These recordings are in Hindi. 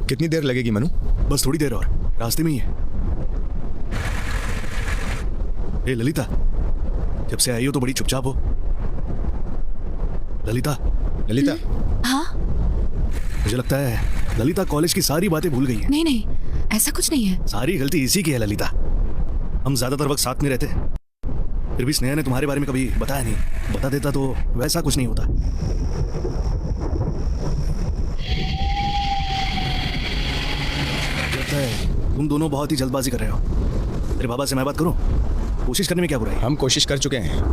कितनी देर लगेगी मनु? बस थोड़ी देर और, रास्ते में ही है। ए ललिता, जब से आई हो तो बड़ी चुपचाप हो। ललिता। ललिता। हाँ? मुझे लगता है ललिता कॉलेज की सारी बातें भूल गई है। नहीं नहीं, ऐसा कुछ नहीं है। सारी गलती इसी की है ललिता। हम ज्यादातर वक्त साथ में रहते हैं, फिर भी स्नेहा ने तुम्हारे बारे में कभी बताया नहीं। बता देता तो वैसा कुछ नहीं होता। लगता है तुम दोनों बहुत ही जल्दबाजी कर रहे हो। तेरे बाबा से मैं बात करूं? कोशिश करने में क्या बुराई है? हम कोशिश कर चुके हैं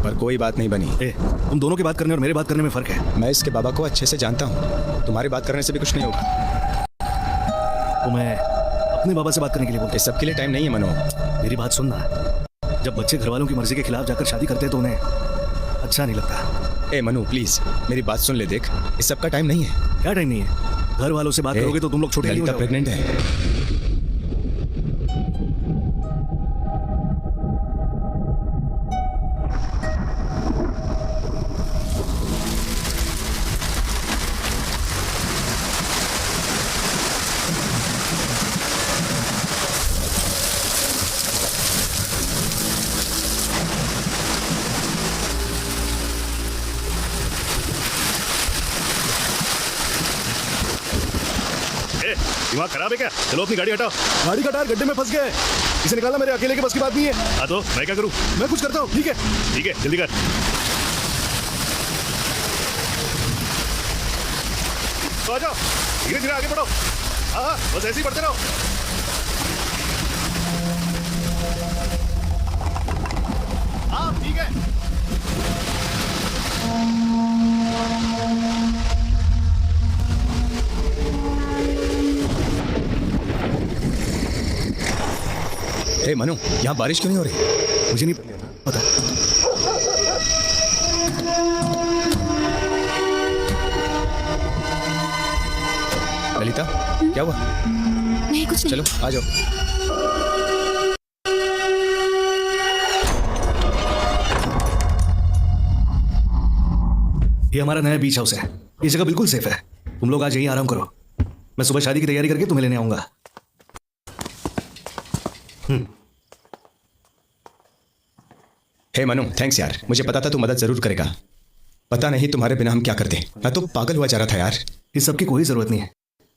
पर कोई बात नहीं बनी। तुम दोनों की बात करने और मेरे बात करने में फर्क है। मैं इसके बाबा को अच्छे से जानता हूँ, तुम्हारी बात करने से भी कुछ नहीं होगा। तो मैं अपने बाबा से बात करने के लिए बोलता। इस सब के लिए टाइम नहीं है मनु। मेरी बात सुनना, जब बच्चे घर वालों की मर्जी के खिलाफ जाकर शादी करते हैं तो उन्हें अच्छा नहीं लगता। ए मनु प्लीज मेरी बात सुन ले। देख, इस सब का टाइम नहीं है। क्या टाइम नहीं है? घर वालों से बात करोगे तो तुम लोग छोटे नहीं हो जाओगे। प्रेग्नेंट है। दिमाग खराब है क्या? चलो अपनी गाड़ी हटाओ। गाड़ी का टायर गड्ढे में फंस गया है, इसे निकालना मेरे अकेले के बस की बात नहीं है। हाँ तो मैं क्या करूँ? मैं कुछ करता हूँ। ठीक है जल्दी कर। तो आ जाओ, धीरे धीरे आगे बढ़ो। हाँ बस ऐसे ही बढ़ते रहो। हाँ ठीक है। ए मनु, यहाँ बारिश क्यों नहीं हो रही? मुझे नहीं पता। ललिता, क्या हुआ? नहीं कुछ नहीं। चलो आ जाओ। ये हमारा नया बीच हाउस है। ये जगह बिल्कुल सेफ है। तुम लोग आज यहीं आराम करो। मैं सुबह शादी की तैयारी करके तुम्हें लेने आऊंगा। हे मनु, थैंक्स यार। मुझे पता था तू मदद जरूर करेगा। पता नहीं तुम्हारे बिना हम क्या करते। मैं तो पागल हुआ जा रहा था यार। इस सब की कोई जरूरत नहीं है।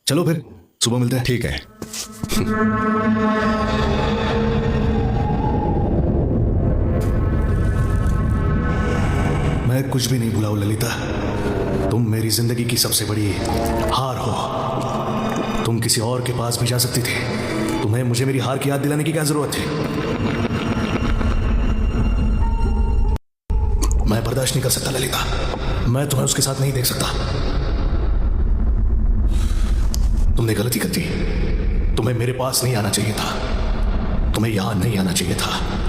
चलो फिर सुबह मिलते हैं। ठीक है। मैं कुछ भी नहीं भूला हूं ललिता। तुम मेरी जिंदगी की सबसे बड़ी हार हो। तुम किसी और के पास भी जा सकती थी। तुम्हें मुझे मेरी हार की याद दिलाने की क्या जरूरत थी? मैं बर्दाश्त नहीं कर सकता ललिता। मैं तुम्हें उसके साथ नहीं देख सकता। तुमने गलती कर दी। तुम्हें मेरे पास नहीं आना चाहिए था। तुम्हें यहां नहीं आना चाहिए था।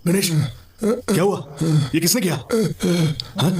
गणेश, क्या हुआ? ये किसने किया? हाँ?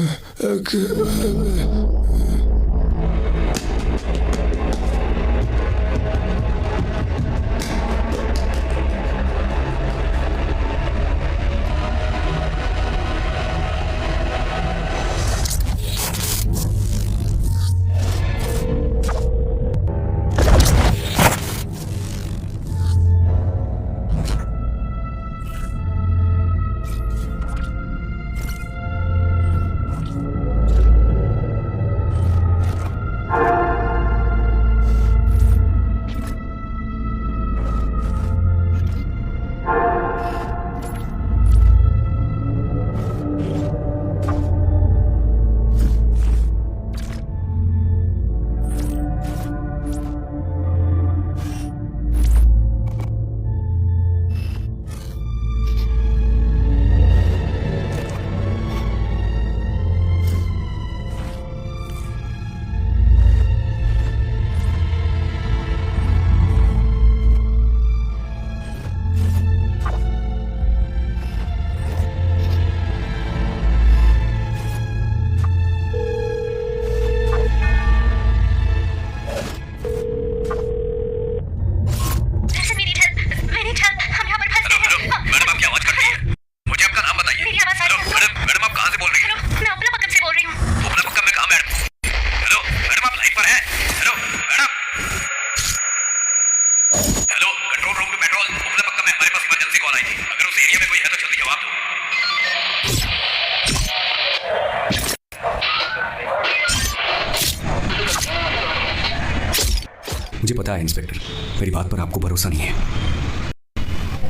पता है इंस्पेक्टर, मेरी बात पर आपको भरोसा नहीं है।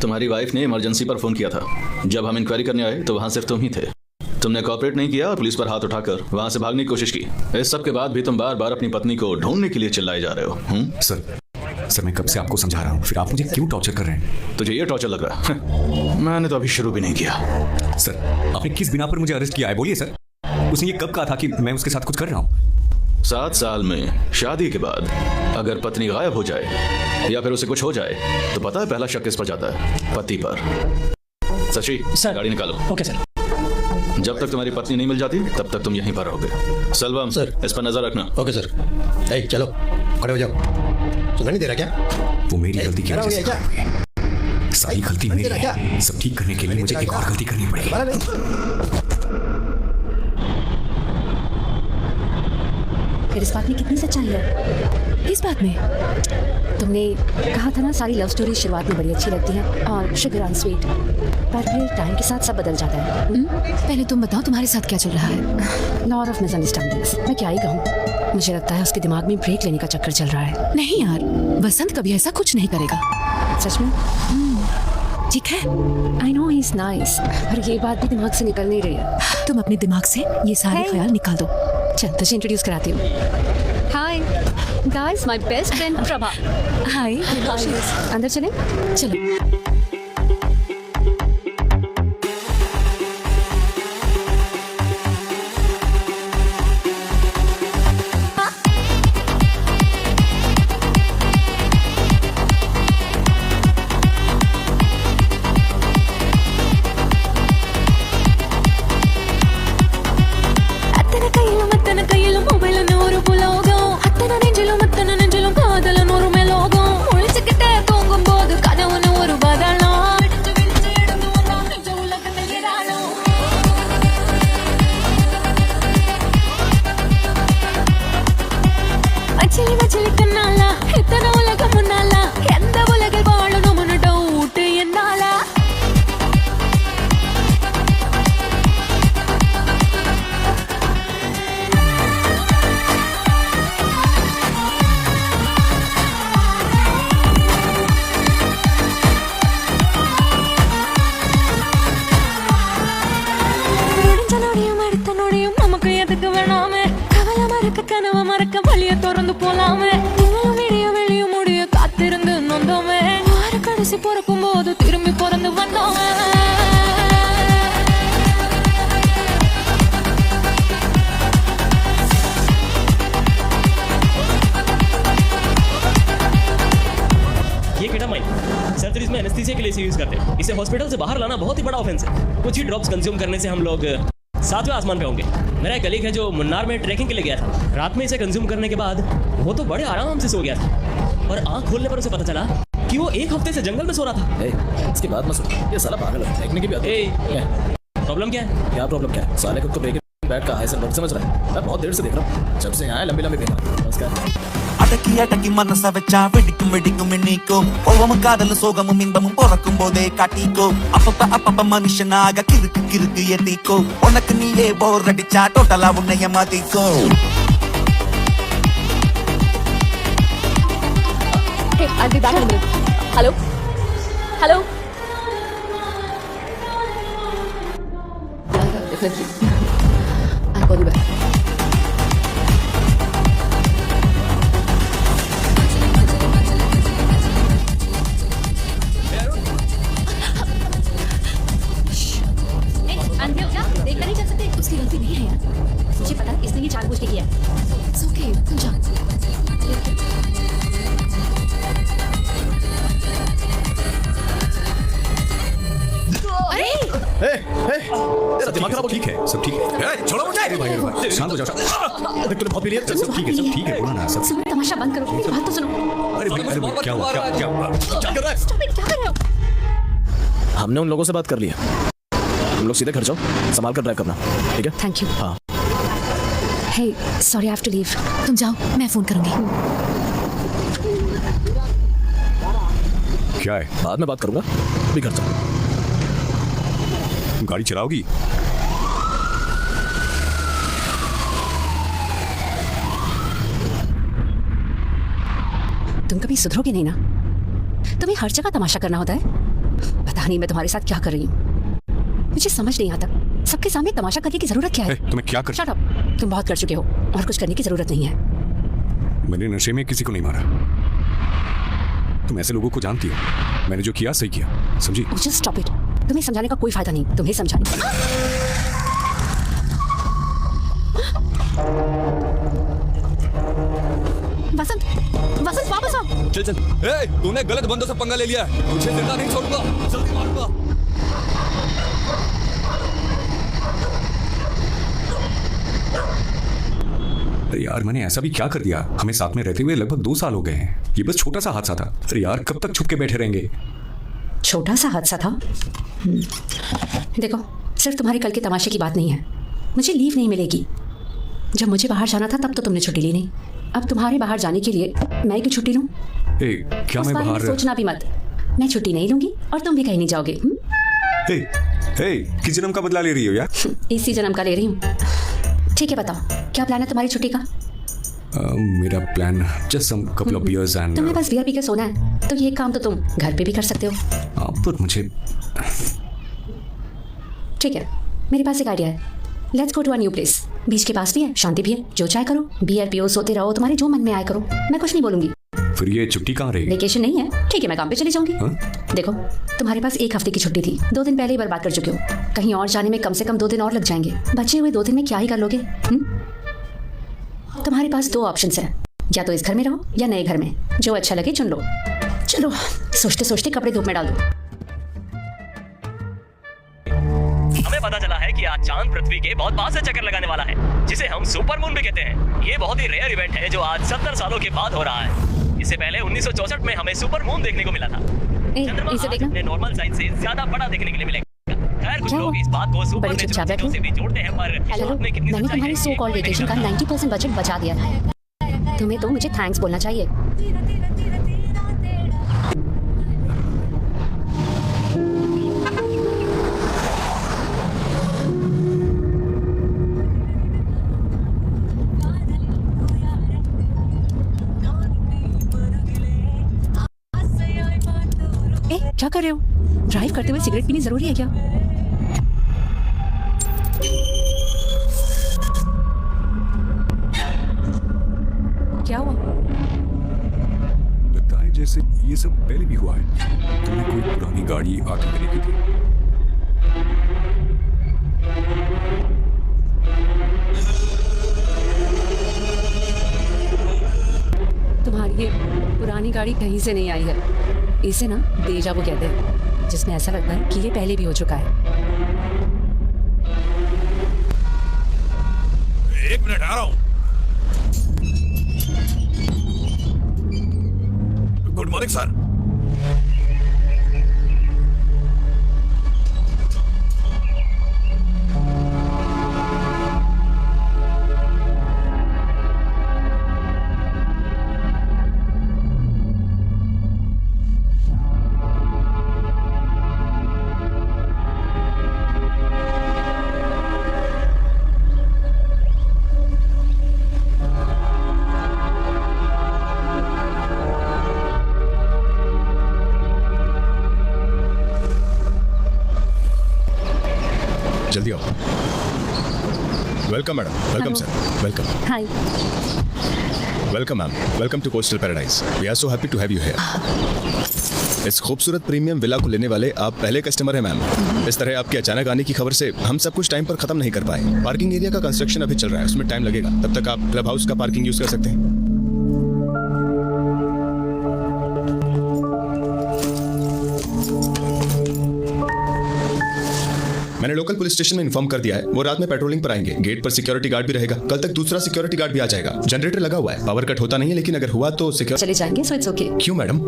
तुम्हारी वाइफ ने इमरजेंसी पर फोन किया था। जब हम इंक्वायरी करने आए तो वहां सिर्फ तुम ही थे। तुमने कोऑपरेट नहीं किया और पुलिस पर हाथ उठाकर वहां से भागने की कोशिश की। इस सब के बाद भी तुम बार बार अपनी पत्नी को ढूंढने के लिए चिल्लाए जा रहे हो। सर मैं कब से आपको समझा रहा हूँ, फिर आप मुझे क्यों टॉर्चर कर रहे हैं? तुझे ये टॉर्चर लग रहा है? मैंने तो अभी शुरू भी नहीं किया। सर आपने किस बिना पर मुझे अरेस्ट किया है, बोलिए सर। उसने ये कब कहा था कि मैं उसके साथ कुछ कर रहा हूँ? 7 साल में शादी के बाद अगर पत्नी गायब हो जाए या फिर उसे कुछ हो जाए तो पता है पहला शक किस पर जाता है? पति पर। शशि, सर। गाड़ी निकालो। Okay sir. जब तक तुम्हारी पत्नी नहीं मिल जाती तब तक तुम यहीं पर रहोगे। सलवम सर। इस पर नजर रखना। Okay sir. ए, चलो खड़े हो जाओ। सुना नहीं दे रहा क्या? वो मेरी गलती की खड़ा हो वजह से गया खराब हुई है। सारी गलती मेरी क्या? है। सब ठीक करने के लिए मुझे एक और गलती करनी पड़ेगी। दोबारा नहीं। फिर इस बात में कितनी सच्चाई है? इस बात में तुमने कहा था ना सारी लव स्टोरी शुरुआत में बड़ी अच्छी लगती है और शुगर ऑन स्वीट, पर फिर टाइम के साथ सब बदल जाता है। पहले तुम बताओ तुम्हारे साथ क्या चल रहा है? Lot of misunderstandings. मैं क्या ही कहूँ, मुझे लगता है उसके दिमाग में ब्रेक लेने का चक्कर चल रहा है। नहीं यार, बसंत कभी ऐसा कुछ नहीं करेगा। सच में? ठीक है, I know he is nice, पर ये बात भी दिमाग से निकल नहीं रही है। तुम अपने दिमाग से ये सारे Hey. ख्याल निकाल दो। चल तुझे इंट्रोड्यूस कराती हूँ। Hi guys, my best friend Prabha. Hi. अंदर चलें? चलो। అత్తన కయ్యలు మొబైల్ నూరు పులోగం అత్తన నెంజిలు కాదల నూరు మెలోగం ఒളിచికిటే తూంగుం పోదు కనవు నూరు బదళం అచ్చలి మచ్చలి కన్నాల ఇతన ఉలగమున్నాల ఎంత ఉలగ వాళను మన డౌట్ ఎన్నాలా நொடியும் அடுத்த நொடியும் நமக்கு எதுக்கு வேணாமே கவலை மறக்க கனவு மறக்க வழிய திறந்து போலாமே நீங்களும் விடிய வெளியும் முடிய காத்திருந்து நொந்தோமே வார கடைசி பிறக்கும் போது திரும்பி பிறந்து வந்தோமே ये केटामाइन सर्जरीज में एनेस्थीसिया के लिए इसे यूज करते हैं। इसे हॉस्पिटल से बाहर लाना बहुत ही बड़ा ऑफेंस है। कुछ ही ड्रॉप्स कंज्यूम करने से हम लोग 7वें आसमान पे होंगे। मेरा एक कलीग है जो मुन्नार में ट्रैकिंग के लिए गया था। रात में इसे कंज्यूम करने के बाद वो तो बड़े आराम से सो गया था और आंख खोलने पर उसे पता चला कि वो 1 हफ्ते से जंगल में सो रहा था। इसकी बात मत सुन, ये साला पागल है। देखने की भी आदत है। प्रॉब्लम क्या है? क्या प्रॉब्लम क्या है? साले को तो ब्रेकिंग बैड का हाइसेनबर्ग समझ रहा है। मैं बहुत देर से देख रहा हूँ, जब से यहाँ लंबी लंबी देख रहा हूँ। नमस्कार। அடக்கி அடக்கி மனச வச்சா வெடிக்கும் வெடிக்கும் எண்ணிக்கோ கோவமும் காதலும் சோகமும் இன்பமும் பிறக்கும் போதே காட்டிக்கோ அப்பப்ப மனுஷனாக கிறுக்கு கிறுக்கு ஏத்திக்கோ உனக்கு நீயே போர் அடிச்சா டோட்டலா உன்னைய மாத்திக்கோ Hey, I'll be back in a minute. Hello? Hello? Definitely. I'll call you back. देखना नहीं चल सकते, उसकी गलती नहीं है यार। मुझे पता है इसने ये जानबूझ के किया है। It's okay, तुम जाओ। सब दिमाग खराब हो गया। ठीक है, सब ठीक है। छोड़ो मुझे। अरे भाई शांत हो जाओ। देख तूने बहुत पी लिया। सब ठीक है, सब ठीक है। बोलो ना सब। सुनो, तमाशा बंद करो, मेरी बात तो सुनो। अरे भाई क्या हुआ? क्या कर रहा है? Stop it, क्या कर रहे हो? हमने उन लोगों से बात कर ली है। हम लोग सीधे घर जाओ, संभाल कर ड्राइव करना, ठीक है? Thank you. हाँ। Hey, sorry, I have to leave. तुम जाओ, मैं फोन करूंगी। क्या है? बाद में बात करूंगा, अभी घर जाओ। गाड़ी चलाओगी? तुम कभी सुधरोगे नहीं ना? तुम्हें हर जगह तमाशा करना होता है। पता नहीं मैं तुम्हारे साथ क्या कर रही हूँ, मुझे समझ नहीं आता। सबके सामने तमाशा करने की जरूरत क्या है? तुम्हें क्या कर? शट अप, तुम बहुत कर चुके हो और कुछ करने की जरूरत नहीं है। मैंने नशे में किसी को नहीं मारा। तुम ऐसे लोगों को जानती हो। मैंने जो किया सही किया, समझी? Just stop it. तुम्हें समझाने का कोई फायदा नहीं, तुम्हें समझाने। वसंत, वसंत वापस आओ। चल चल। तूने गलत बंदों से पंगा ले लिया है। तुझे जिंदा नहीं छोड़ूंगा, जल्दी मारूंगा। अरे यार, मैंने ऐसा भी क्या कर दिया? हमें साथ में रहते हुए लगभग 2 साल हो गए हैं। ये बस छोटा सा हादसा था। अरे यार, कब तक छुप के बैठे रहेंगे? छोटा सा हादसा था। देखो, सिर्फ तुम्हारे कल के तमाशे की बात नहीं है। मुझे लीव नहीं मिलेगी। जब मुझे बाहर जाना था तब तो तुमने छुट्टी ली नहीं। अब तुम्हारे बाहर जाने के लिए मैं क्यों छुट्टी लूं? क्या मैं बाहर? सोचना भी मत। मैं छुट्टी नहीं लूंगी और तुम भी कहीं नहीं जाओगे। किस जन्म का बदला ले रही हो यार? इसी जन्म का ले रही हूँ। ठीक है, बताओ क्या प्लान है तुम्हारी छुट्टी का? मेरा plan just some couple of beers and तुम्हें बस बियर पी के सोना है, तो ये काम तो तुम घर पे भी कर सकते हो। पर मुझे ठीक है, मेरे पास एक आइडिया है। Let's go to a new place. Beach के पास भी है, शांति भी है। जो चाहे करो, बियर पियो, सोते रहो, तुम्हारे जो मन में आए करो। मैं कुछ नहीं बोलूंगी। फिर ये छुट्टी कहाँ रहेगी? वेकेशन नहीं है। ठीक है, मैं काम पे चली जाऊंगी। देखो, तुम्हारे पास 1 हफ्ते की छुट्टी थी, 2 दिन पहले ही बर्बाद कर चुके हो। कहीं और जाने में कम से कम 2 दिन और लग जाएंगे। बचे हुए 2 दिन में क्या ही कर लोगे? तुम्हारे पास 2 ऑप्शंस हैं, या तो इस घर में रहो या नए घर में। जो अच्छा लगे चुन लो। चलो, सोचते सोचते कपड़े धूप में डाल दो। हमें पता चला है कि आज चांद पृथ्वी के बहुत पास से चक्कर लगाने वाला है, जिसे हम सुपर मून भी कहते हैं। ये बहुत ही रेयर इवेंट है जो आज 70 सालों के बाद हो रहा है। इससे पहले 1964 में हमें सुपर मून देखने को मिला था। चंद्रमा आज अपने नॉर्मल साइज से ज्यादा बड़ा देखने के लिए मिलेगा। खैर, कुछ लोग इस बात को सुपर नेचुरल चीजों से भी जोड़ते हैं, पर मैंने तुम्हारी सो कॉल्ड वेकेशन का 90% बजट बचा दिया है। तुम्हें तो मुझे थैंक्स बोलना चाहिए। क्या कर रहे हो? ड्राइव करते हुए सिगरेट पीनी जरूरी है क्या? क्या हुआ? लगता है जैसे ये सब पहले भी हुआ है। तुमने कोई पुरानी गाड़ी आके मेरे की थी। तुम्हारी ये पुरानी गाड़ी कहीं से नहीं आई है। इसे ना डेजा वू कहते हैं, जिसमें ऐसा लगता है कि ये पहले भी हो चुका है। 1 मिनट आ रहा हूं। Good morning sir. जल्दी आओ। Welcome madam. Welcome sir. Welcome. Hi. Welcome ma'am. Welcome to coastal paradise. We are so happy to have you here. इस खूबसूरत प्रीमियम विला को लेने वाले आप पहले कस्टमर हैं मैम। इस तरह आपके अचानक आने की खबर से हम सब कुछ टाइम पर खत्म नहीं कर पाए। पार्किंग एरिया का कंस्ट्रक्शन अभी चल रहा है, उसमें टाइम लगेगा। तब तक आप क्लब हाउस का पार्किंग यूज कर सकते हैं। मैंने लोकल पुलिस स्टेशन में इन्फॉर्म कर दिया है, वो रात में पेट्रोलिंग पर आएंगे। गेट पर सिक्योरिटी गार्ड भी रहेगा। कल तक दूसरा सिक्योरिटी गार्ड भी आ जाएगा। जनरेटर लगा हुआ है, पावर कट होता नहीं है, लेकिन अगर हुआ तो चले जाएंगे। So it's okay. क्यों मैडम?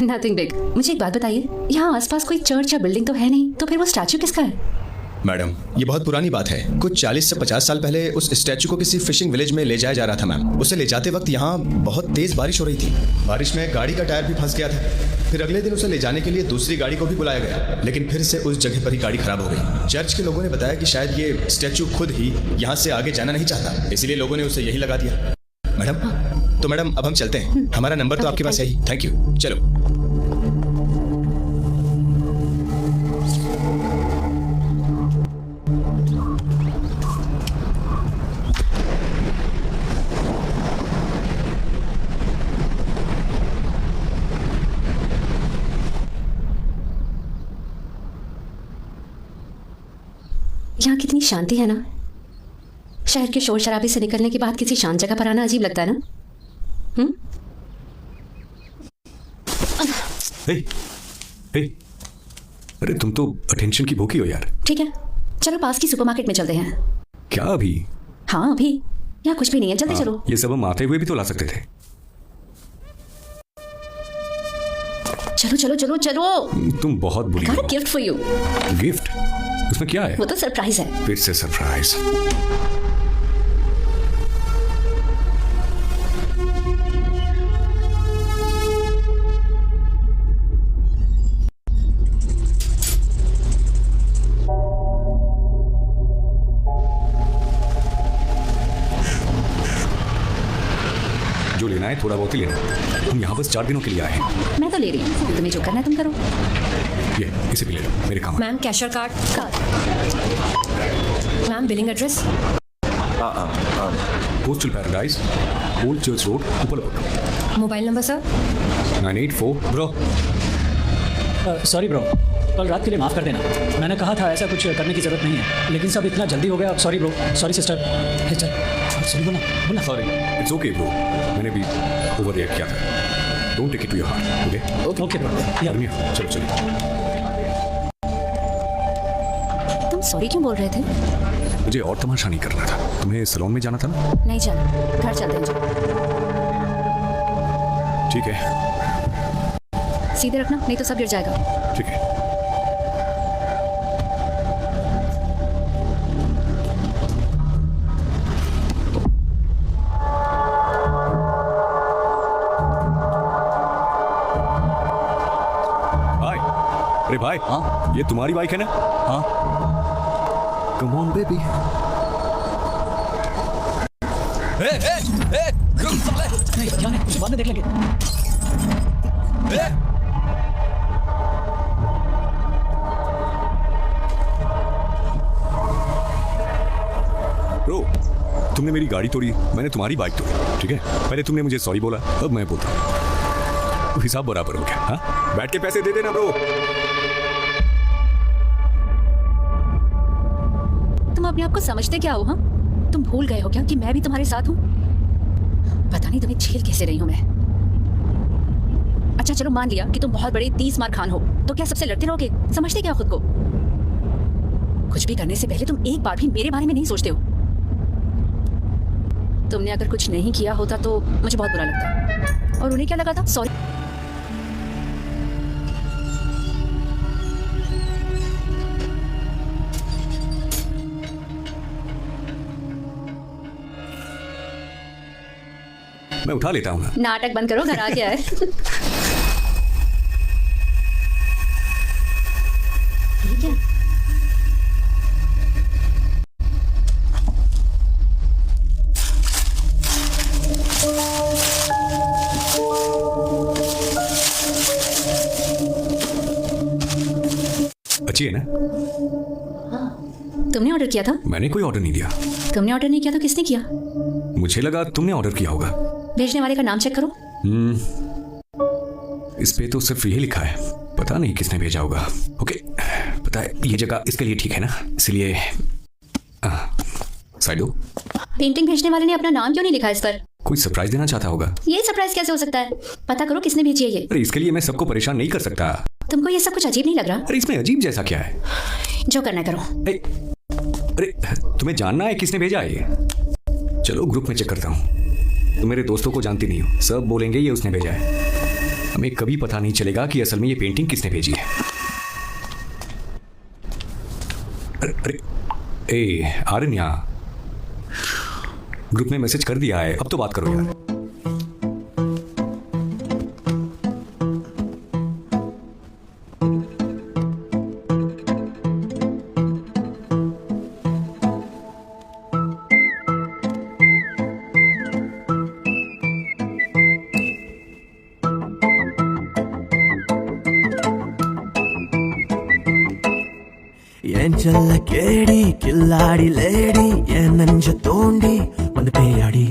Nothing big. मुझे एक बात बताइए, यहाँ आसपास कोई चर्च या बिल्डिंग तो है नहीं, तो फिर वो स्टैचू किसका है? मैडम, ये बहुत पुरानी बात है। कुछ 40 से 50 साल पहले उस स्टैचू को किसी फिशिंग विलेज में ले जाया जा रहा था मैम। उसे ले जाते वक्त यहाँ बहुत तेज बारिश हो रही थी। बारिश में गाड़ी का टायर भी फंस गया था। फिर अगले दिन उसे ले जाने के लिए दूसरी गाड़ी को भी बुलाया गया, लेकिन फिर से उस जगह पर ही गाड़ी खराब हो गई। चर्च के लोगों ने बताया कि शायद ये स्टैचू खुद ही यहाँ से आगे जाना नहीं चाहता, इसलिए लोगों ने उसे यही लगा दिया। मैडम, तो मैडम अब हम चलते हैं। हमारा नंबर तो आपके पास है ही। Thank you. चलो। यहाँ कितनी शांति है ना। शहर के शोर शराबे से निकलने के बाद किसी शांत जगह पर आना अजीब लगता है ना। हे, हे, अरे तुम तो अटेंशन की भूखी हो यार। ठीक है, चलो पास की सुपरमार्केट में चलते हैं। क्या अभी? हाँ अभी, यहाँ कुछ भी नहीं है, जल्दी चलो। ये सब हम आते हुए भी तो ला सकते थे। चलो चलो चलो चलो। तुम बहुत बुरी हो। Gift for you. गिफ्ट? उसमें क्या है? वो तो सरप्राइज है। फिर से सरप्राइज। जो लेना है थोड़ा बहुत ही लेना। हम यहाँ बस 4 दिनों के लिए आए हैं। मैं तो ले रही हूँ, तुम्हें जो करना है तुम करो। ये इसे भी ले लो, मेरे काम। Ma'am cashier card. Ma'am billing address. Postal paradise, old church road, ऊपर। Mobile number sir. 984। Bro sorry bro, कल रात के लिए माफ़ कर देना। मैंने कहा था ऐसा कुछ करने की ज़रूरत नहीं है, लेकिन सब इतना जल्दी हो गया। Sorry bro, sorry sister. Hey चल, सॉरी बोला बोला। सॉरी, इट्स ओके ब्रो, मैंने भी ओवर रिएक्ट किया था। Don't take it to your heart, okay? Okay bro. चलो चलो। तुम सॉरी क्यों बोल रहे थे? मुझे और तमाशा नहीं करना था। तुम्हें सैलून में जाना था ना? नहीं जाना, घर चलते हैं। ठीक है, सीधे रखना, नहीं तो सब गिर जाएगा। ठीक है। भाई, अरे भाई, हाँ, ये तुम्हारी बाइक है ना? हाँ। Come on baby. बाद में देख लेंगे। ब्रो, तुमने मेरी गाड़ी तोड़ी, मैंने तुम्हारी बाइक तोड़ी, ठीक है? पहले तुमने मुझे सॉरी बोला, अब मैं बोलता हूँ। हिसाब बराबर हो गया। हाँ, बैठ के पैसे दे देना ब्रो। तुम अपने आप को समझते क्या हो? हाँ, तुम भूल गए हो क्या कि मैं भी तुम्हारे साथ हूँ? पता नहीं तुम्हें झेल कैसे रही हूँ मैं। अच्छा चलो मान लिया कि तुम बहुत बड़े 30 मार खान हो, तो क्या सबसे लड़ते रहोगे? समझते क्या खुद को? कुछ भी करने से पहले तुम एक बार भी मेरे बारे में नहीं सोचते हो। तुमने अगर कुछ नहीं किया होता तो मुझे बहुत बुरा लगता। और उन्हें क्या लगा था? सॉरी। मैं उठा लेता हूँ ना। नाटक बंद करो, घर आ गया है। ठीक है। अच्छी है ना? तुमने ऑर्डर किया था? मैंने कोई ऑर्डर नहीं दिया। तुमने ऑर्डर नहीं किया तो किसने किया? मुझे लगा तुमने ऑर्डर किया होगा। भेजने वाले का नाम चेक करो। इस पे तो सिर्फ ये लिखा है, पता नहीं किसने भेजा होगा। ओके, पता है ये जगह इसके लिए ठीक है ना, इसलिए साइड दो। पेंटिंग भेजने वाले ने अपना नाम क्यों नहीं लिखा इस पर? कोई सरप्राइज देना चाहता होगा। ये सरप्राइज कैसे हो सकता है? पता करो किसने भेजी है ये। अरे इसके लिए मैं सबको परेशान नहीं कर सकता। तुमको ये सब कुछ अजीब नहीं लग रहा? अरे इसमें अजीब जैसा क्या है? जो करना करो। अरे तुम्हें जानना है किसने भेजा है ये? चलो ग्रुप में चेक करता हूँ। तुम मेरे दोस्तों को जानती नहीं हो, सब बोलेंगे ये उसने भेजा है। हमें कभी पता नहीं चलेगा कि असल में ये पेंटिंग किसने भेजी है। अरे ए आर्यन, यहाँ ग्रुप में मैसेज कर दिया है, अब तो बात करो यार। என் செல்ல கேடி கில்லாடி லேடி என் நெஞ்ச தோண்டி வந்து பேயாடி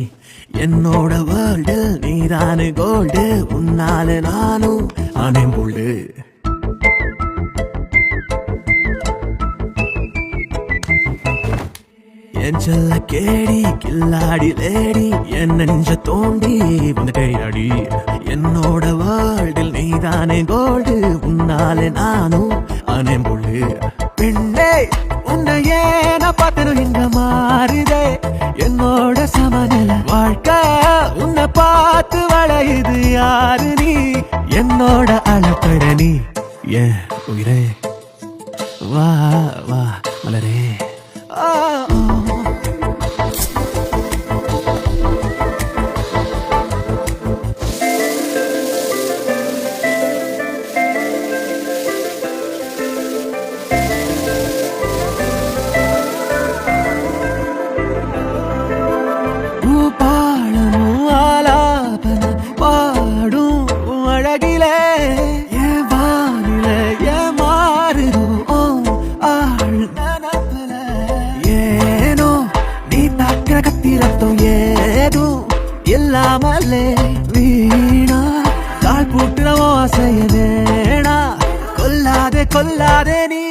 என்னோட வேர்ல்டு நீதானு கோல்டு உன்னால நானும் ஆனேன் போல்டு என் செல்ல கேடி கில்லாடி லேடி என் நெஞ்ச தோண்டி வந்து பேயாடி என்னோட வேர்ல்டில் நீதானே கோல்டு உன்னால நானும் ஆனேன் போல்டு பெண்ணே உன்னை ஏன பார்த்தனும் இங்க மாறுதே என்னோட சமநிலை வாழ்க்கை உன்னை பார்த்து வளையுது யாரு நீ என்னோட அளப்பட நீ ஏன் உயிரே வா வா மலரே பாடமும் ஆலாபன பாடும் அழகிலே என் வானில என் மாறுதும் ஆள் நனப்புல ஏனோ நீ தாக்கிற கத்திரத்தம் ஏதும் இல்லாமலே வீணா கால் பூட்டுற ஆசைய நேணா கொல்லாதே கொல்லாதே நீ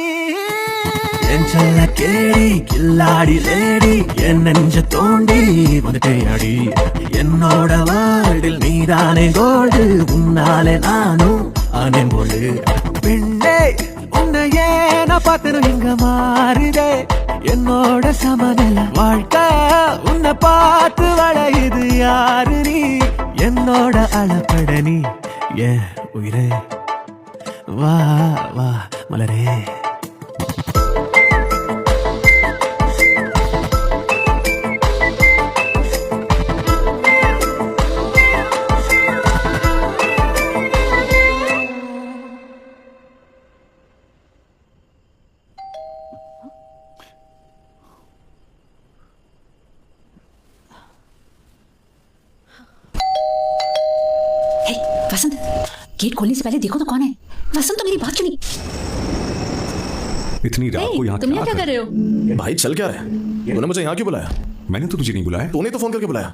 என் செல்ல கேடி கில்லாடி லேடி என் நெஞ்ச தோண்டி வந்துட்டேடி என்னோட வேர்ல்டில் நீதானே கோல்டு உன்னாலே நானும் ஆனேன் போல்டு பெண்ணே உன்னை ஏன பார்த்தனும் இங்க மாறுதே என்னோட சமநிலை வாழ்க்கை உன்னை பார்த்து வளையுது யாரு நீ என்னோட அளப்பட நீ ஏன் உயிரே வா வா மலரே वसंत गेट खोलने से पहले देखो तो कौन है। वसंत तो मेरी बात क्यों नहीं। इतनी रात को यहाँ तुम यहाँ क्या कर रहे हो? भाई चल क्या रहा है? तूने मुझे यहाँ क्यों बुलाया? मैंने तो तुझे नहीं बुलाया। तूने तो फोन करके बुलाया।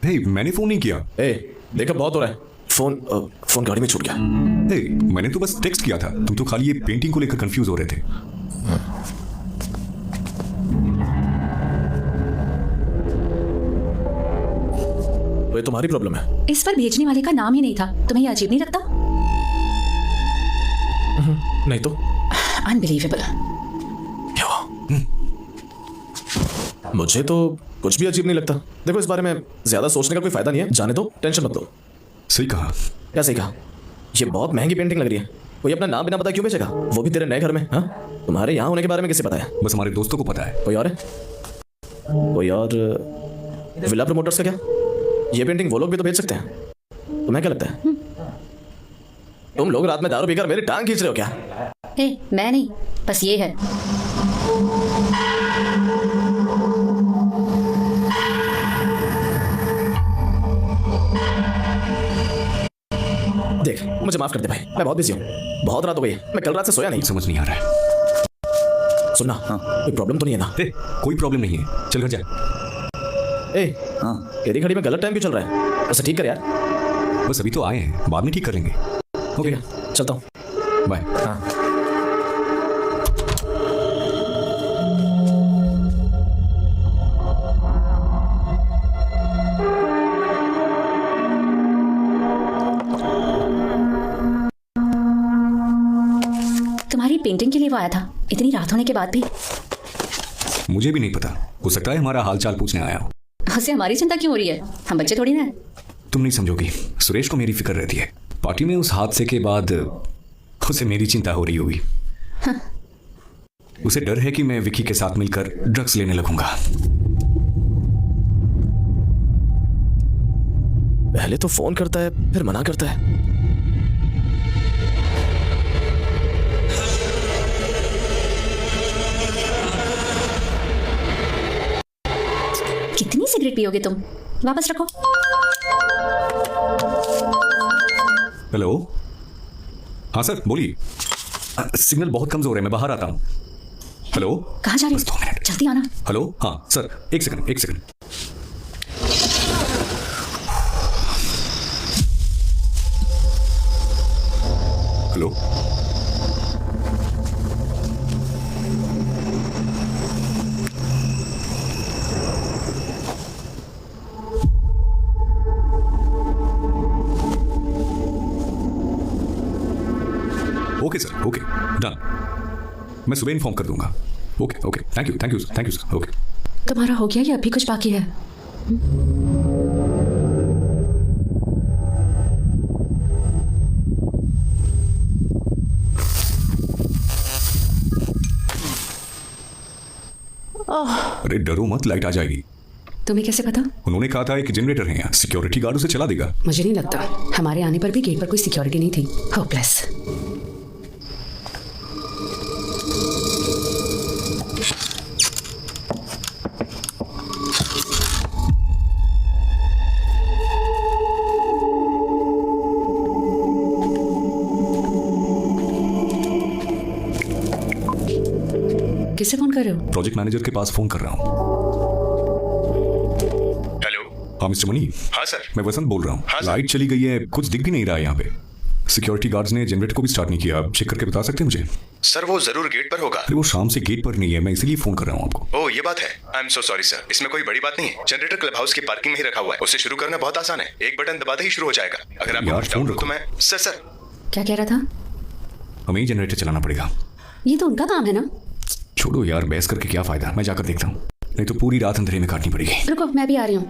हे मैंने फोन नहीं किया। देखा बहुत हो रहा है। फोन गाड़ी में छूट गया। मैंने तो बस टेक्स्ट किया था। तुम तो खाली ये पेंटिंग को लेकर कंफ्यूज हो रहे थे। तो ये तुम्हारी प्रॉब्लम है। इस पर भेजने वाले का नाम ही नहीं था। तुम्हें ये अजीब नहीं लगता? नहीं तो अनबिलीवेबल। क्या हुआ? मुझे तो कुछ भी अजीब नहीं लगता। देखो इस बारे में ज्यादा सोचने का कोई फायदा नहीं है। जाने दो, टेंशन मत लो। सही कहा। क्या सही कहा? ये बहुत महंगी पेंटिंग लग रही है। कोई अपना नाम बिना पता क्यों बेचेगा? वो भी तेरे नए घर में। हाँ, तुम्हारे यहाँ होने के बारे में किसे पता है? बस हमारे दोस्तों को पता है। कोई और है? कोई और? विला प्रमोटर्स का क्या? ये पेंटिंग वो लोग भी तो बेच सकते हैं। तुम्हें क्या लगता है? तुम लोग रात में दारू पीकर मेरी टांग खींच रहे हो क्या? मैं नहीं, बस ये है। देख मुझे माफ कर दे भाई, मैं बहुत बिजी हूँ। बहुत रात हो गई है, मैं कल रात से सोया नहीं। समझ नहीं आ रहा है। सुनना, कोई प्रॉब्लम तो नहीं है ना? कोई प्रॉब्लम नहीं है, चल घर जा। तेरी घड़ी में गलत टाइम क्यों चल रहा है? उसे ठीक कर यार। बस अभी तो आए हैं, बाद में ठीक कर लेंगे। ओके चलता हूँ, बाय। तुम्हारी पेंटिंग के लिए वो आया था, इतनी रात होने के बाद भी। मुझे भी नहीं पता, हो सकता है हमारा हालचाल पूछने आया हो। उससे हमारी चिंता क्यों हो रही है? हम बच्चे थोड़ी ना है। तुम नहीं समझोगी, सुरेश को मेरी फिक्र रहती है। पार्टी में उस हादसे के बाद उसे मेरी चिंता हो रही होगी। हाँ। उसे डर है कि मैं विकी के साथ मिलकर ड्रग्स लेने लगूंगा। पहले तो फोन करता है, फिर मना करता है। कितनी सिगरेट पियोगे तुम? वापस रखो। हेलो, हाँ सर बोलिए। सिग्नल बहुत कमजोर है, मैं बाहर आता हूँ। हेलो, कहाँ जा रही बस 2 हो? मिनट। जल्दी आना। हेलो, हाँ सर, एक second. Hello, okay sir, okay done. मैं सुबह इन्फॉर्म कर दूंगा। Okay, thank you sir, okay. तुम्हारा हो गया या अभी कुछ बाकी है? अरे डरो मत, लाइट आ जाएगी। तुम्हें कैसे पता? उन्होंने कहा था एक जनरेटर है यहाँ, सिक्योरिटी गार्ड उसे चला देगा। मुझे नहीं लगता, हमारे आने पर भी गेट पर कोई सिक्योरिटी नहीं थी। होपलेस। किसे फोन कर रहे हो? प्रोजेक्ट मैनेजर के पास फोन कर रहा हूँ। हेलो। हाँ मिस्टर मनी। हाँ सर। मैं वसंत बोल रहा हूँ। हाँ, सर। लाइट चली गई है, कुछ दिख भी नहीं रहा है यहाँ पे। सिक्योरिटी गार्ड्स ने जनरेटर को भी स्टार्ट नहीं किया। आप चेक करके बता सकते हैं मुझे? सर वो जरूर गेट पर होगा। अरे वो शाम से गेट पर नहीं है, मैं इसीलिए फोन कर रहा हूँ आपको। ओह ये बात है। I am so sorry sir, इसमें कोई बड़ी बात नहीं है। जनरेटर क्लब हाउस की पार्किंग में ही रखा हुआ है, उसे शुरू करना बहुत आसान है। एक बटन दबाते ही शुरू हो जाएगा। अगर आपको यार, कुछ फोन डाउट हो रखो। तो मैं सर क्या कह रहा था? हमें ही जनरेटर चलाना पड़ेगा। ये तो उनका काम है ना। छोड़ो यार, बहस करके क्या फायदा, मैं जाकर देखता हूँ, नहीं तो पूरी रात अंधेरे में काटनी पड़ेगी। रुको, मैं भी आ रही हूँ।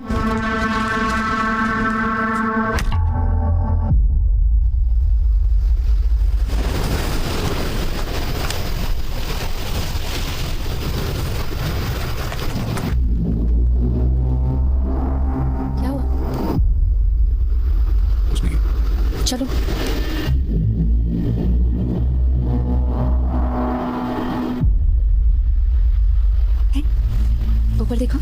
क्या हुआ? कुछ नहीं। चलो। ऊपर देखो,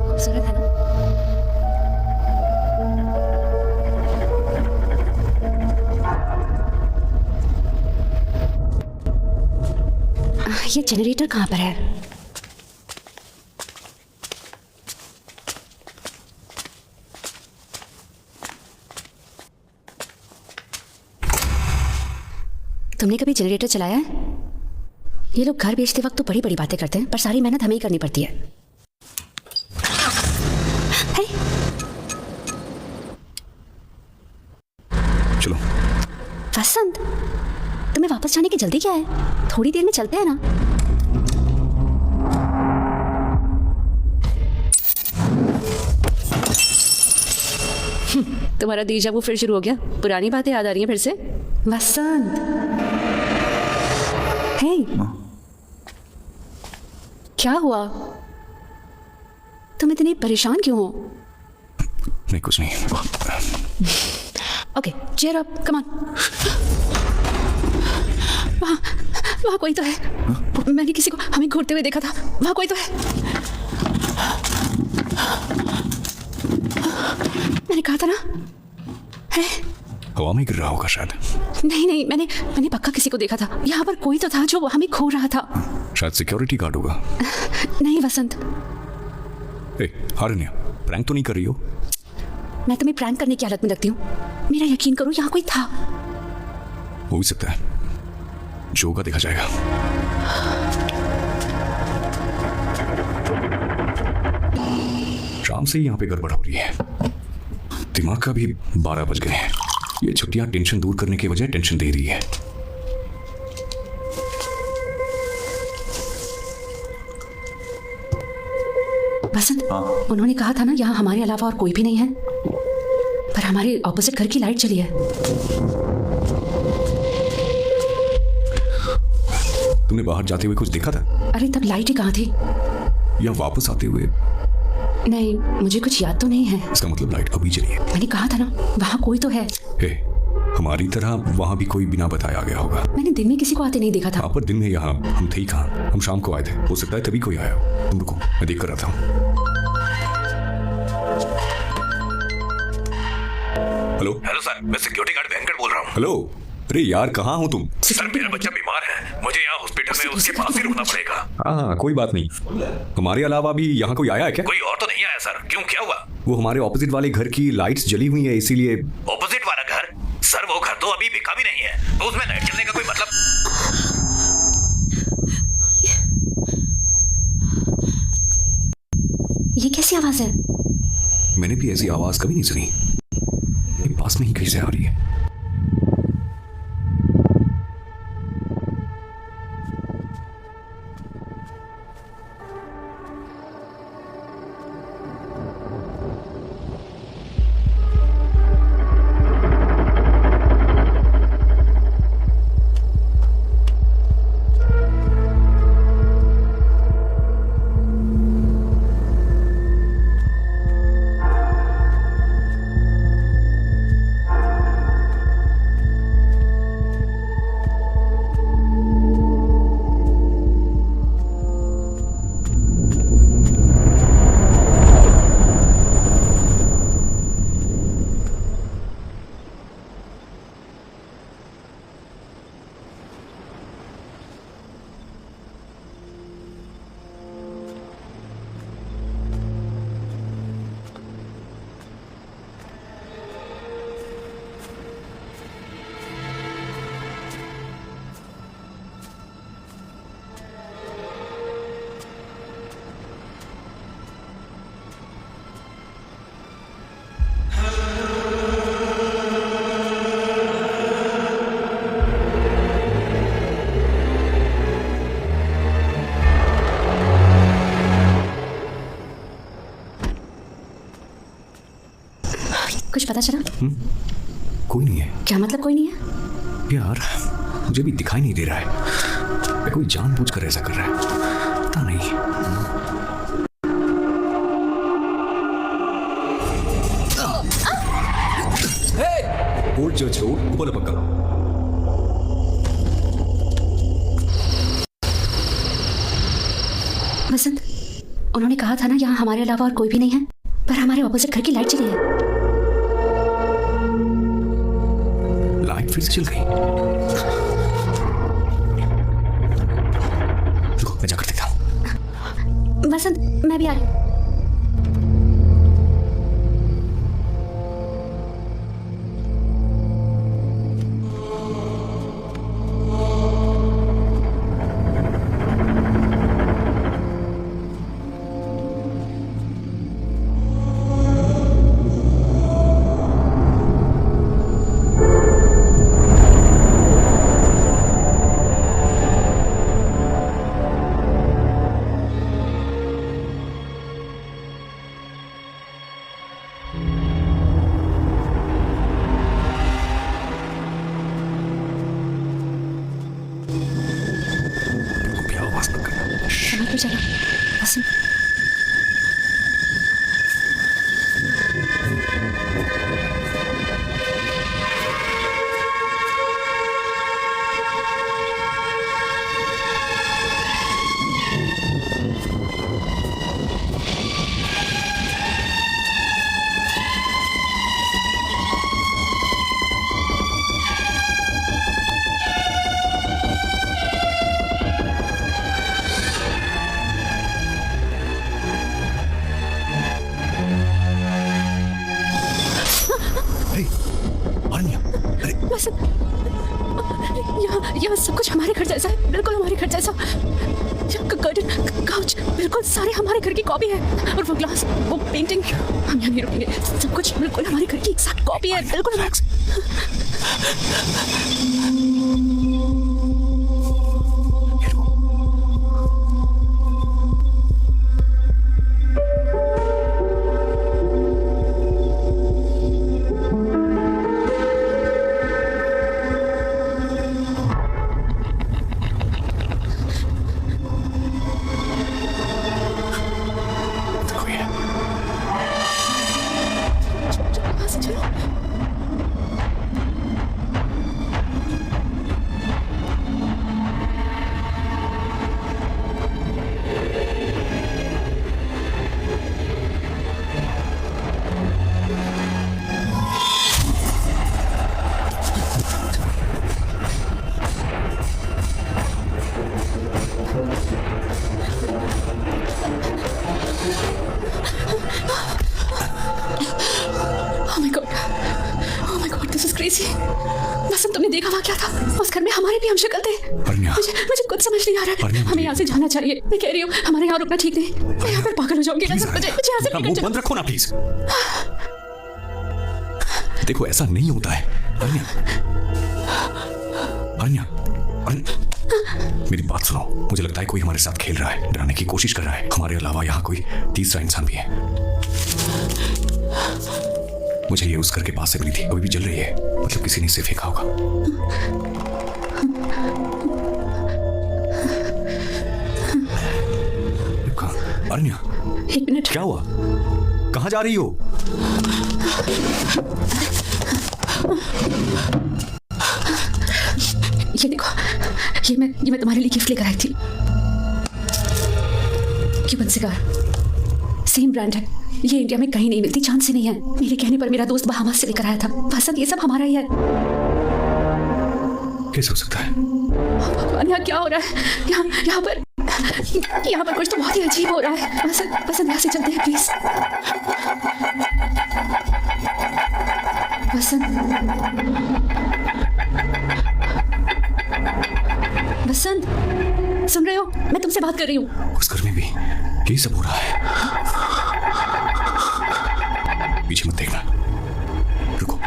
खूबसूरत है ना? ये जनरेटर कहाँ पर है? तुमने कभी जनरेटर चलाया है? ये लोग घर बेचते वक्त तो बड़ी बड़ी बातें करते हैं, पर सारी मेहनत हमें ही करनी पड़ती है। हे! चलो। वसंत, तुम्हें वापस जाने की जल्दी क्या है? थोड़ी देर में चलते हैं ना। तुम्हारा दीजा वो फिर शुरू हो गया, पुरानी बातें याद आ रही हैं फिर से। वसंत, हे, क्या हुआ? तुम इतनी परेशान क्यों हो? नहीं, कुछ नहीं। Okay, cheer up, come on. वहाँ कोई तो है। मैंने किसी को हमें घूरते हुए देखा था। वहाँ कोई तो है। मैंने कहा था ना। है? हवा में गिर रहा होगा शायद। नहीं, मैंने पक्का किसी को देखा था। यहाँ पर कोई तो था जो हमें घूर रहा था। शायद सिक्योरिटी गार्ड होगा। नहीं वसंत। हारण्या, प्रैंक तो नहीं कर रही हो? मैं तुम्हें प्रैंक करने की हालत में लगती हूँ। मेरा यकीन करो, यहाँ कोई था। हो भी सकता है, जो होगा देखा जाएगा। शाम से ही यहाँ पे गड़बड़ हो रही है। दिमाग का भी 12 बज गए हैं। ये छुट्टियां टेंशन दूर करने के बजाय टेंशन दे रही है। वसंत, उन्होंने कहा था ना यहाँ हमारे अलावा और कोई भी नहीं है, पर हमारे ऑपोजिट घर की लाइट चली है। तुमने बाहर जाते हुए कुछ देखा था? अरे तब लाइट ही कहाँ थी? या वापस आते हुए? नहीं, मुझे कुछ याद तो नहीं है। इसका मतलब लाइट अभी चली है। मैंने कहा था ना, वहाँ कोई तो है। हमारी तरह वहाँ भी कोई बिना बताया आ गया होगा। मैंने दिन में किसी को आते नहीं देखा था। हाँ, पर दिन में यहाँ हम थे ही कहाँ? हम शाम को आए थे। हो सकता है तभी कोई आया हो। तुम रुको, मैं देख कर आता हूँ। हेलो सर, मैं सिक्योरिटी गार्ड वेंकट बोल रहा हूँ। हेलो, अरे यार कहाँ हो तुम? सर मेरा बच्चा बीमार है, मुझे यहाँ हॉस्पिटल में उसके पास ही रुकना पड़ेगा। हाँ कोई बात नहीं। हमारे अलावा भी यहाँ कोई आया है क्या? कोई और तो नहीं आया सर, क्यों क्या हुआ? वो हमारे ऑपोजिट वाले घर की लाइट्स जली हुई है इसीलिए। ऑपोजिट वाला घर? सर वो घर तो अभी बिका भी नहीं है, तो उसमें लाइट जलने का कोई मतलब? ये कैसी आवाज है? मैंने भी ऐसी आवाज कभी नहीं सुनी। ये पास में ही कहीं से आ रही है। कुछ पता चला? कोई नहीं है। क्या मतलब कोई नहीं है? यार मुझे भी दिखाई नहीं दे रहा है। कोई जानबूझकर ऐसा कर रहा है, पता नहीं। होल्ड जज रोड ऊपर पक्का। वसंत, उन्होंने कहा था ना यहाँ हमारे अलावा और कोई भी नहीं है, पर हमारे ऑपोजिट घर की लाइट चली है। लाइट फिर से चल गई। रुको मैं जाकर देखता हूँ। वसंत मैं भी आ रही हूँ। चलो वसंत। यहाँ सब कुछ हमारे घर जैसा है, बिल्कुल हमारे घर जैसा। कर्टन, काउच, बिल्कुल सारे हमारे घर की कॉपी है। और वो ग्लास, वो पेंटिंग, हम यहाँ नहीं रुकेंगे। सब कुछ बिल्कुल हमारे घर की एग्जैक्ट कॉपी है, बिल्कुल हमारे। उस घर में हमारे भी हम शक्ल थे। अरण्या। मुझे कुछ समझ नहीं आ रहा है। हमें यहाँ से जाना चाहिए। मैं कह रही हूँ हमारे यहाँ रुकना ठीक नहीं। मैं यहाँ पर पागल हो जाऊंगी। मुझे यहाँ से मुंह बंद रखो ना प्लीज। देखो ऐसा नहीं होता है अरण्या। अरण्या, मेरी बात सुनो। मुझे लगता है कोई हमारे साथ खेल रहा है, डराने की कोशिश कर रहा है। हमारे अलावा यहाँ कोई तीसरा इंसान भी है। मुझे ये उस घर के पास से मिली थी, अभी भी जल रही है। मतलब किसी ने इसे फेंका होगा। अरण्या, एक मिनट। क्या हुआ? कहाँ जा रही हो? ये देखो, ये मैं तुम्हारे लिए गिफ्ट लेकर आई थी। क्यूबन सिगार, सेम ब्रांड है। ये इंडिया में कहीं नहीं मिलती, चांस से नहीं है। मेरे कहने पर मेरा दोस्त बहामास से लेकर आया था। वसंत, ये सब हमारा ही है। कैसे हो सकता है? भगवान, यहाँ क्या हो रहा है? यहाँ पर कुछ तो बहुत ही अजीब हो रहा है। वसंत यहाँ से चलते हैं प्लीज। वसंत, सुन रहे हो? मैं तुमसे बात कर रही हूँ। उस घर में भी यही सब हो रहा है। पीछे मत देखना, रुको।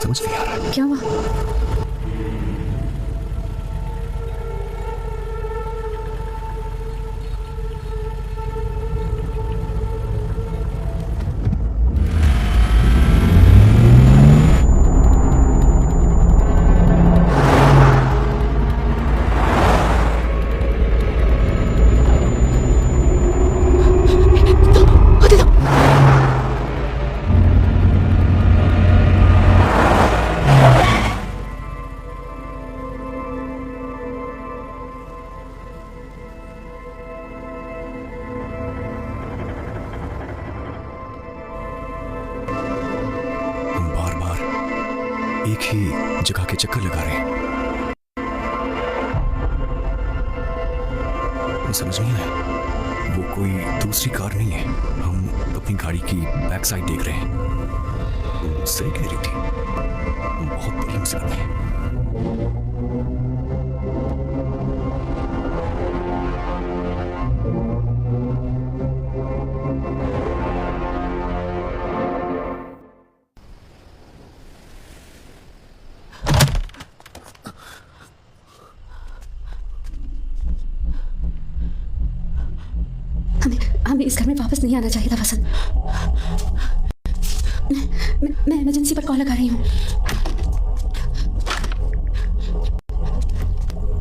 समझ नहीं आ रहा। क्या हुआ? एक ही जगह के चक्कर लगा रहे हैं। समझ नहीं आया, वो कोई दूसरी कार नहीं है। हम अपनी गाड़ी की बैक साइड देख रहे हैं। सही कह रही थी, बहुत बड़ी मुसीबत है। हमें इस घर में वापस नहीं आना चाहिए था वसंत। मैं इमरजेंसी पर कॉल लगा रही हूँ।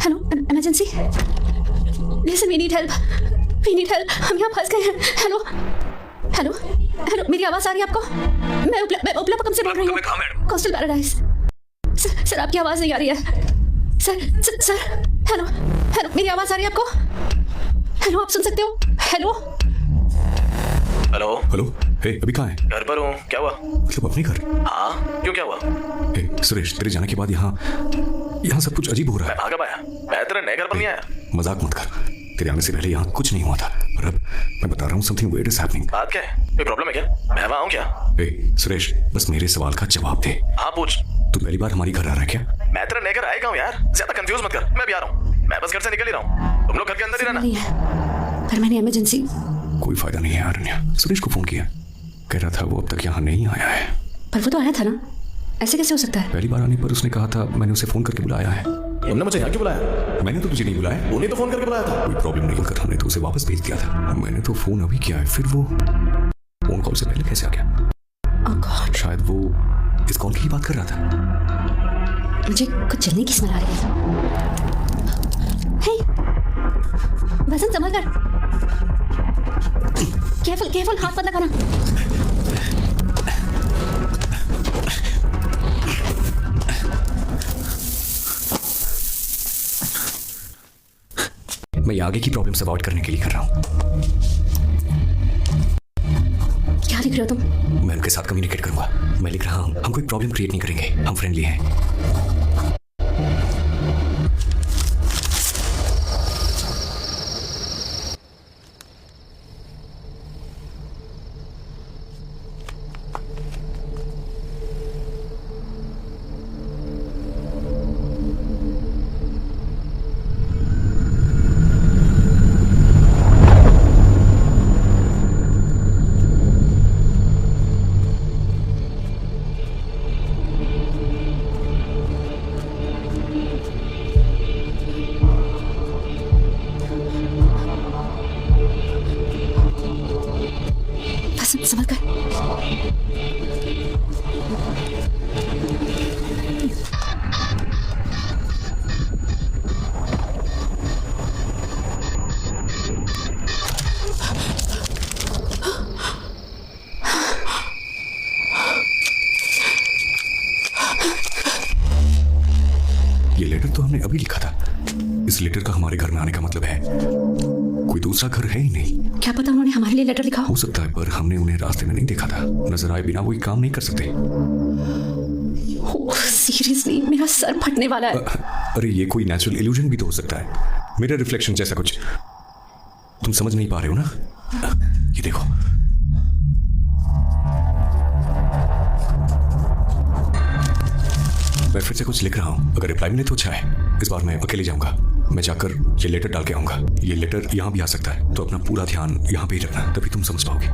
Hello, emergency. Listen, we need help. हम यहाँ फंस गए हैं। हेलो हेलो हेलो, मेरी आवाज़ आ रही है आपको? मैं उपलापकम से बोल रही हूँ, कोस्टल पैराडाइज। सर आपकी आवाज़ नहीं आ रही है। सर हेलो, मेरी आवाज़ आ रही है आपको? हेलो, आप सुन सकते हो? Hello hello. हे, अभी कहाँ है? घर पर हूँ। क्या हुआ? मतलब अपने घर? हाँ, क्यों क्या हुआ? हे सुरेश, तेरे जाने के बाद यहाँ सब कुछ अजीब हो रहा है। मैं कब आया? मैं तेरे नए घर पर नहीं आया। मजाक मत कर, तेरे आने से पहले यहाँ कुछ नहीं हुआ था, और अब मैं बता रहा हूँ समथिंग वेयर्ड इज हैपनिंग। बात क्या है? कोई प्रॉब्लम है क्या? मैं वहाँ हूँ क्या? हे सुरेश, बस मेरे सवाल का जवाब दे। हाँ पूछ। तू पहली बार हमारी घर आ रहा है क्या? मैं तेरा नेगर आएगा हूँ यार, ज्यादा कंफ्यूज मत कर, मैं भी आ रहा हूँ। मैं बस घर से निकल ही रहा हूँ, तुम लोग घर के अंदर ही रहना। नहीं है, पर मैंने इमरजेंसी। कोई फायदा नहीं है अरण्या। सुरेश को फोन किया, कह रहा था वो अब तक यहाँ नहीं आया है। पर वो तो आया था ना, ऐसे कैसे हो सकता है? पहली बार आने पर उसने कहा था मैंने उसे फोन करके बुलाया है। तुमने मुझे यहाँ क्यों बुलाया? मैंने तो तुझे नहीं बुलाया। उन्हें तो फोन करके बुलाया था। कोई प्रॉब्लम नहीं कर, हमने तो उसे वापस भेज दिया था। मैंने तो फोन अभी किया है, फिर वो फोन कॉल से पहले कैसे आ गया? Oh God. शायद वो इस कॉल की बात कर रहा था। मुझे कुछ जलने की स्मेल आ रही है। हे, वजन संभल कर। केयरफुल केयरफुल, हाथ मत लगाना। मैं ये आगे की प्रॉब्लम से अवॉइड करने के लिए कर रहा हूँ। क्या लिख रहे हो तुम? मैं उनके साथ कम्युनिकेट करूंगा। मैं लिख रहा हूँ हम कोई प्रॉब्लम क्रिएट नहीं करेंगे, हम फ्रेंडली हैं। संभल कर। ये लेटर तो हमने अभी लिखा था। इस लेटर का हमारे घर में आने का मतलब है कोई दूसरा घर है ही नहीं। क्या पता उन्होंने हमारे लिए लेटर लिखा हो सकता है, पर हमने उन्हें रास्ते में नहीं देखा था। नजर आए बिना वो ये काम नहीं कर सकते। सीरियसली मेरा सर फटने वाला है। अरे ये कोई नेचुरल इल्यूजन भी तो हो सकता है, मेरा रिफ्लेक्शन जैसा कुछ। तुम समझ नहीं पा रहे हो ना? ये देखो, मैं फिर से कुछ लिख रहा हूं। अगर रिप्लाई मिले तो अच्छा है। इस बार मैं अकेले जाऊंगा। मैं जाकर ये लेटर डाल के आऊंगा। ये लेटर यहां भी आ सकता है, तो अपना पूरा ध्यान यहां पे ही रखना, तभी तुम समझ पाओगे।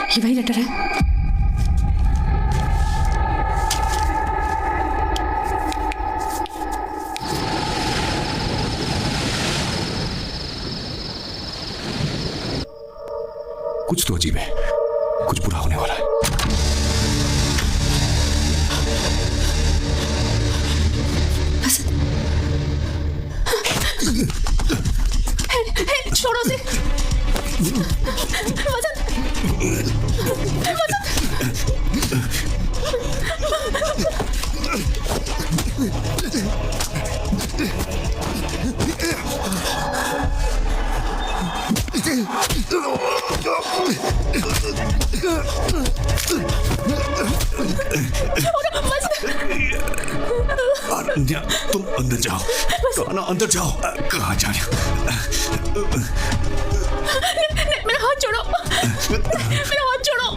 ये वही लेटर है। कुछ तो अजीब है, कुछ बुरा होने वाला है। छोड़ो उसे। अरण्या, तुम अंदर जाओ। कहाँ अंदर जाओ। कहाँ जा रहे हो? मेरा हाथ छोड़ो। मेरा हाथ छोड़ो।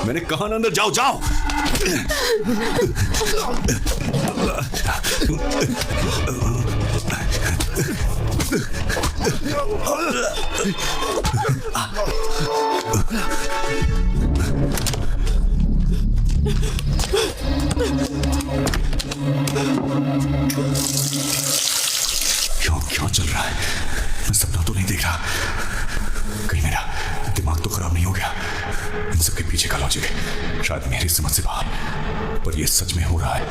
मैंने कहा ना अंदर जाओ। जाओ। क्या चल रहा है? मैं सपना तो नहीं देख रहा। कहीं मेरा दिमाग तो खराब नहीं हो गया? इन सबके पीछे का लॉजिक शायद मेरी समझ से बाहर, पर यह सच में हो रहा है।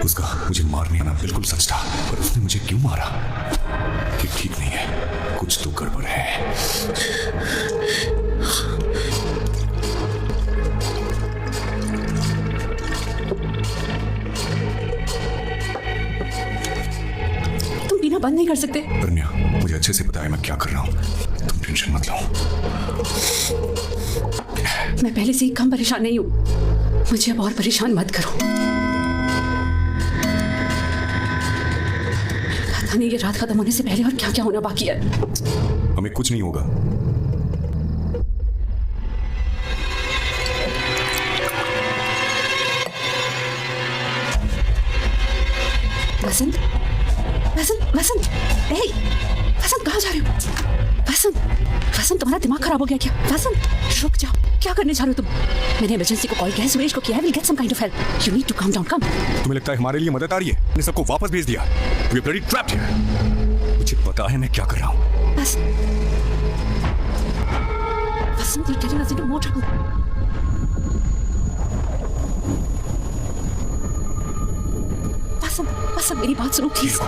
उसका मुझे मारने आना बिल्कुल सच था, पर उसने मुझे क्यों मारा? ये ठीक नहीं है, कुछ तो गड़बड़ है। तुम बिना बंद नहीं कर कर सकते? अरण्या, मुझे अच्छे से पता है मैं क्या कर रहा हूँ, तुम टेंशन मत लो। मैं पहले से ही कम परेशान नहीं हूँ, मुझे अब और परेशान मत करो। पता नहीं ये रात खत्म होने से पहले और क्या क्या होना बाकी है। हमें कुछ नहीं होगा। वसंत, वसंत, वसंत, ए, वसंत कहाँ जा रहे हो? वसंत, वसंत तुम्हारा दिमाग खराब हो गया क्या? वसंत, रुक जाओ, क्या करने जा रहे हो तुम? मैंने इमरजेंसी को कॉल किया है, सुरेश को किया है, will get some kind of help. You need to calm down, come. तुम्हें लगता है हमारे लिए मदद आ रही है? मैंने सबको वापस भेज दिया। We are bloody trapped here. मुझे पता है मैं क्या कर रहा हूँ। वसंत, वसंत, you're getting us into more trouble. वसंत, वसंत, मेरी बात सुनो प्लीज।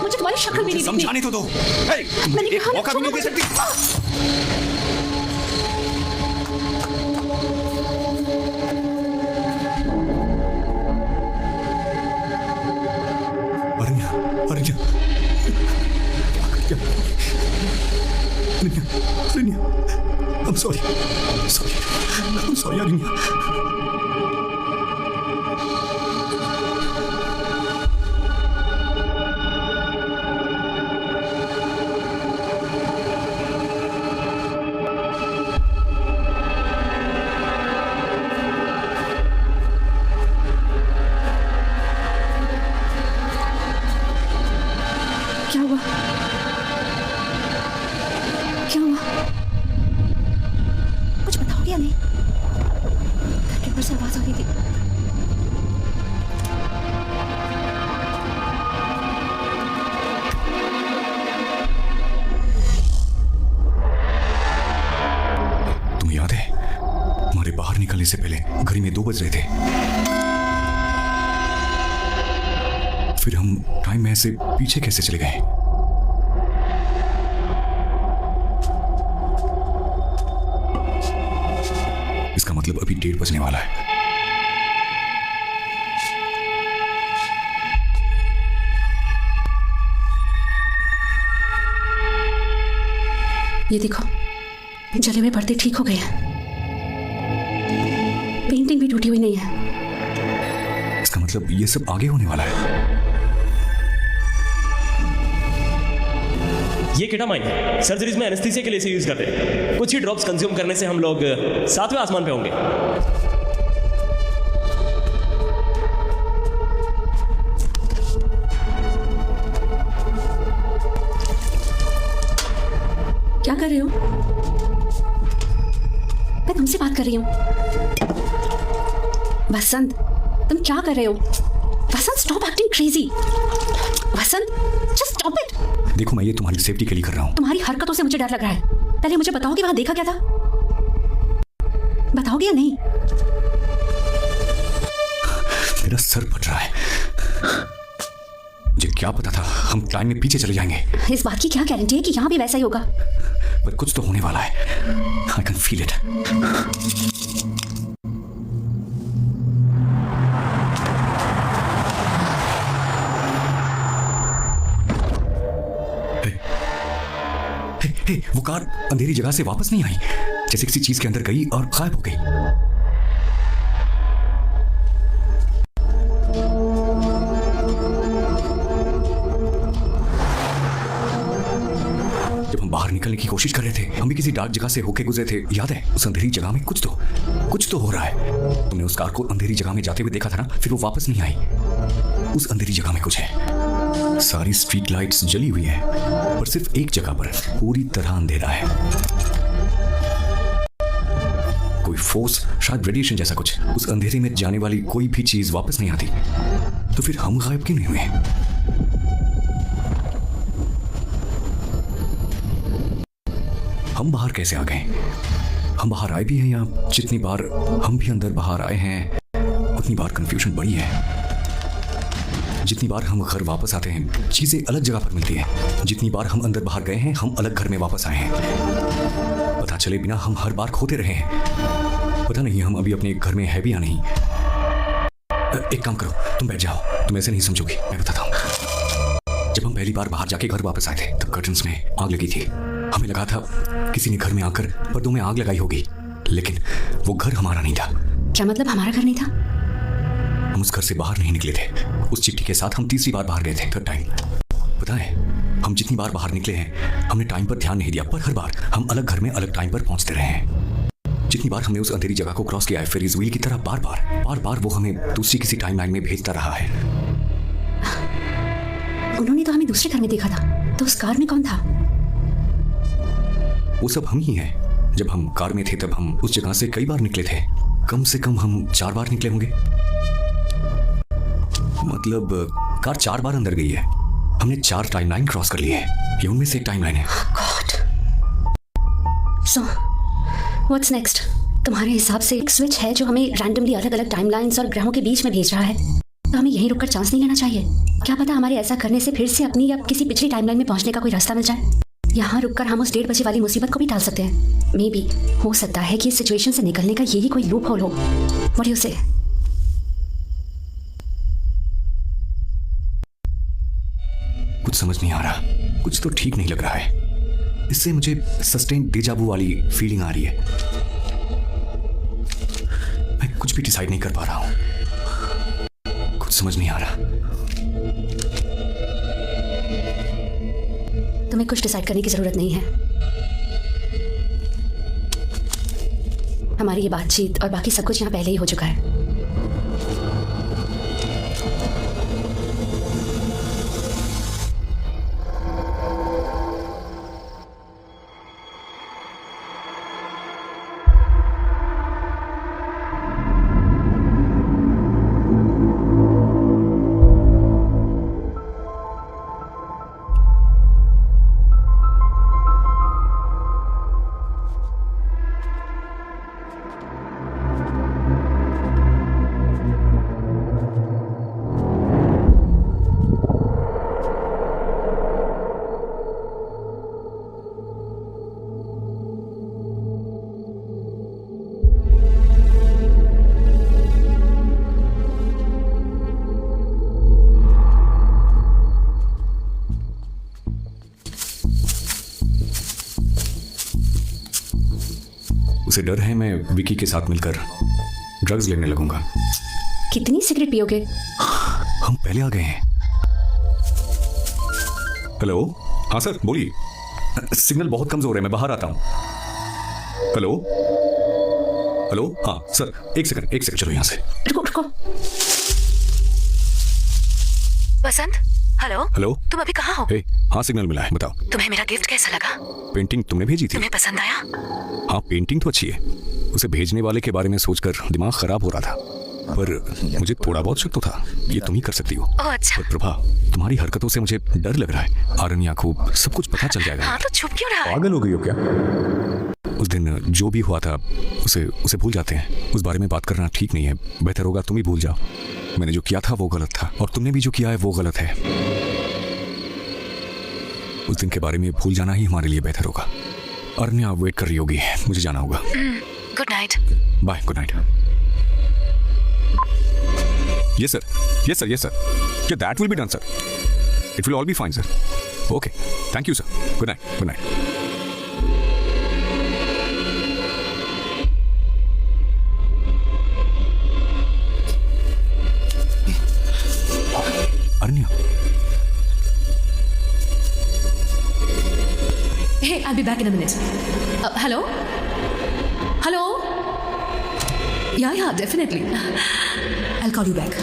मुझे तुम्हारी शक्ल भी नहीं दिखती। समझाने तो दो। हे, तुम एक मौका भी नहीं दे सकती। अरण्या, अरण्या, अरण्या, अरण्या, I'm sorry, I'm sorry, अरण्या। क्या हुआ? क्या हुआ? कुछ बताओगे या नहीं? घर के ऊपर से आवाज आ रही थी। तुम्हें याद है हमारे बाहर निकलने से पहले घड़ी में 2 बज रहे थे। फिर हम टाइम में से पीछे कैसे चले गए? इसका मतलब अभी 1:30 बजने वाला है। ये देखो, जले हुए पर्दे ठीक हो गए हैं, पेंटिंग भी टूटी हुई नहीं है। इसका मतलब ये सब आगे होने वाला है। ये केटामाइन है, सर्जरीज में एनेस्थीसिया के लिए इसे यूज करते हैं। कुछ ही ड्रॉप्स कंज्यूम करने से हम लोग 7वें आसमान पे होंगे। क्या कर रहे हो? मैं तुमसे बात कर रही हूँ। वसंत, तुम क्या कर रहे हो? Vasant, stop acting crazy. Vasant, just stop it. देखो, मैं ये तुम्हारी सेफ्टी के लिए कर रहा हूँ। तुम्हारी हरकतों से मुझे डर लग रहा है। पहले मुझे बताओगे वहां देखा क्या था? बताओगे या नहीं? मेरा सर फट रहा है। मुझे क्या पता था हम टाइम में पीछे चले जाएंगे। इस बात की क्या गारंटी है कि यहाँ भी वैसा ही होगा? पर कुछ तो होने वाला है। I can feel it. वो कार अंधेरी जगह से वापस नहीं आई, जैसे किसी चीज के अंदर गई और गायब हो गई। जब हम बाहर निकलने की कोशिश कर रहे थे, हम भी किसी डार्क जगह से होके गुजरे थे, याद है? उस अंधेरी जगह में कुछ तो हो रहा है। तुमने उस कार को अंधेरी जगह में जाते हुए देखा था ना? फिर वो वापस नहीं आई। उस अंधेरी जगह में कुछ है। सारी स्ट्रीट लाइट्स जली हुई है, पर सिर्फ एक जगह पर पूरी तरह अंधेरा है। कोई फोर्स, शायद रेडिएशन जैसा कुछ। उस अंधेरे में जाने वाली कोई भी चीज वापस नहीं आती। तो फिर हम गायब क्यों नहीं हुए? हम बाहर कैसे आ गए? हम बाहर आए भी हैं या जितनी बार हम भी अंदर बाहर आए हैं उतनी बार कंफ्यूजन बढ़ी है। जितनी बार हम घर वापस आते हैं चीजें अलग जगह पर मिलती हैं। जितनी बार हम अंदर बाहर गए हैं हम अलग घर में वापस आए हैं। पता चले बिना हम हर बार खोते रहे हैं। पता नहीं हम अभी अपने घर में है भी या नहीं। एक काम करो, तुम बैठ जाओ, तुम ऐसे नहीं समझोगी, मैं बताता हूँ। जब हम पहली बार बाहर जाके घर वापस आए थे तब कर्टन्स में आग लगी थी। हमें लगा था किसी ने घर में आकर पर्दों में आग लगाई होगी, लेकिन वो घर हमारा नहीं था। क्या मतलब हमारा घर नहीं था? हम उस घर से बाहर नहीं निकले थे। उस चिट्ठी के साथ हम तीसरी बार बाहर गए थे, थर्ड टाइम। पता है, हम जितनी बार बाहर निकले हैं हमने टाइम पर ध्यान नहीं दिया, पर हर बार हम अलग घर में अलग टाइम पर पहुंचते रहे हैं। जितनी बार हमने उस अंधेरी जगह को क्रॉस किया है, फिर इस व्हील की तरह बार बार वो हमें दूसरी किसी टाइमलाइन में भेजता रहा है। उन्होंने तो हमें दूसरे घर में देखा था, तो उस कार में कौन था? वो सब हम ही हैं। जब हम कार में थे तब हम उस जगह से कई बार निकले थे। कम से कम हम 4 बार निकले होंगे। मतलब कार 4 बार अंदर गई है। हमने 4 टाइमलाइन क्रॉस कर ली है। ये उनमें से एक टाइमलाइन है। गॉड। So what's next? तुम्हारे हिसाब से एक स्विच है जो हमें रैंडमली अलग अलग टाइमलाइंस और ग्रहों के बीच में भेज रहा है, तो हमें यहीं रुककर चांस नहीं लेना चाहिए? क्या पता हमारे ऐसा करने से फिर से अपनी या किसी पिछली टाइमलाइन में पहुंचने का कोई रास्ता मिल जाए। यहाँ रुककर हम उस 1:30 बजे वाली मुसीबत को भी टाल सकते हैं। मे बी हो सकता है कि इस सिचुएशन से निकलने का यही कोई लूप होल हो। व्हाट डू यू से? कुछ समझ नहीं आ रहा, कुछ तो ठीक नहीं लग रहा है। इससे मुझे सस्टेन डेजावू वाली फीलिंग आ रही है। मैं कुछ भी डिसाइड नहीं कर पा रहा हूं। कुछ समझ नहीं आ रहा। तुम्हें कुछ डिसाइड करने की जरूरत नहीं है। हमारी ये बातचीत और बाकी सब कुछ यहाँ पहले ही हो चुका है। उसे डर है मैं विकी के साथ मिलकर ड्रग्स लेने लगूंगा। कितनी सिगरेट पियोगे? हम पहले आ गए हैं। हेलो, हाँ सर बोलिए। सिग्नल बहुत कमजोर है, मैं बाहर आता हूँ। हेलो हेलो, हाँ सर एक सेकंड चलो यहाँ से। रुको। बसंत, हेलो। हेलो, तुम अभी कहाँ हो? हाँ सिग्नल मिला है, बताओ। तुम्हें मेरा गिफ्ट कैसा लगा? पेंटिंग तुमने भेजी थी? तुम्हें पसंद आया? हाँ पेंटिंग तो अच्छी है। उसे भेजने वाले के बारे में सोचकर दिमाग खराब हो रहा था, पर मुझे थोड़ा बहुत शक तो था। ये तुम ही कर सकती हो। ओह अच्छा। पर प्रभा, तुम्हारी हरकतों से मुझे डर लग रहा है। आरण्या को सब कुछ पता चल जाएगा। हाँ तो छुप क्यों रहा है? पागल हो गई हो क्या? उस दिन जो भी हुआ था उसे भूल जाते हैं। उस बारे में बात करना ठीक नहीं है। बेहतर होगा तुम ही भूल जाओ। मैंने जो किया था वो गलत था, और तुमने भी जो किया है वो गलत है। उस दिन के बारे में भूल जाना ही हमारे लिए बेहतर होगा। अरण्या वेट कर रही होगी, मुझे जाना होगा। Good night. Bye, good night. Yes sir. Yeah, that will be done, sir. It will all be fine, sir. Okay. Thank you, sir. Good night. Aranya. Hey, I'll be back in a minute. Hello? Yeah, definitely. I'll call you back.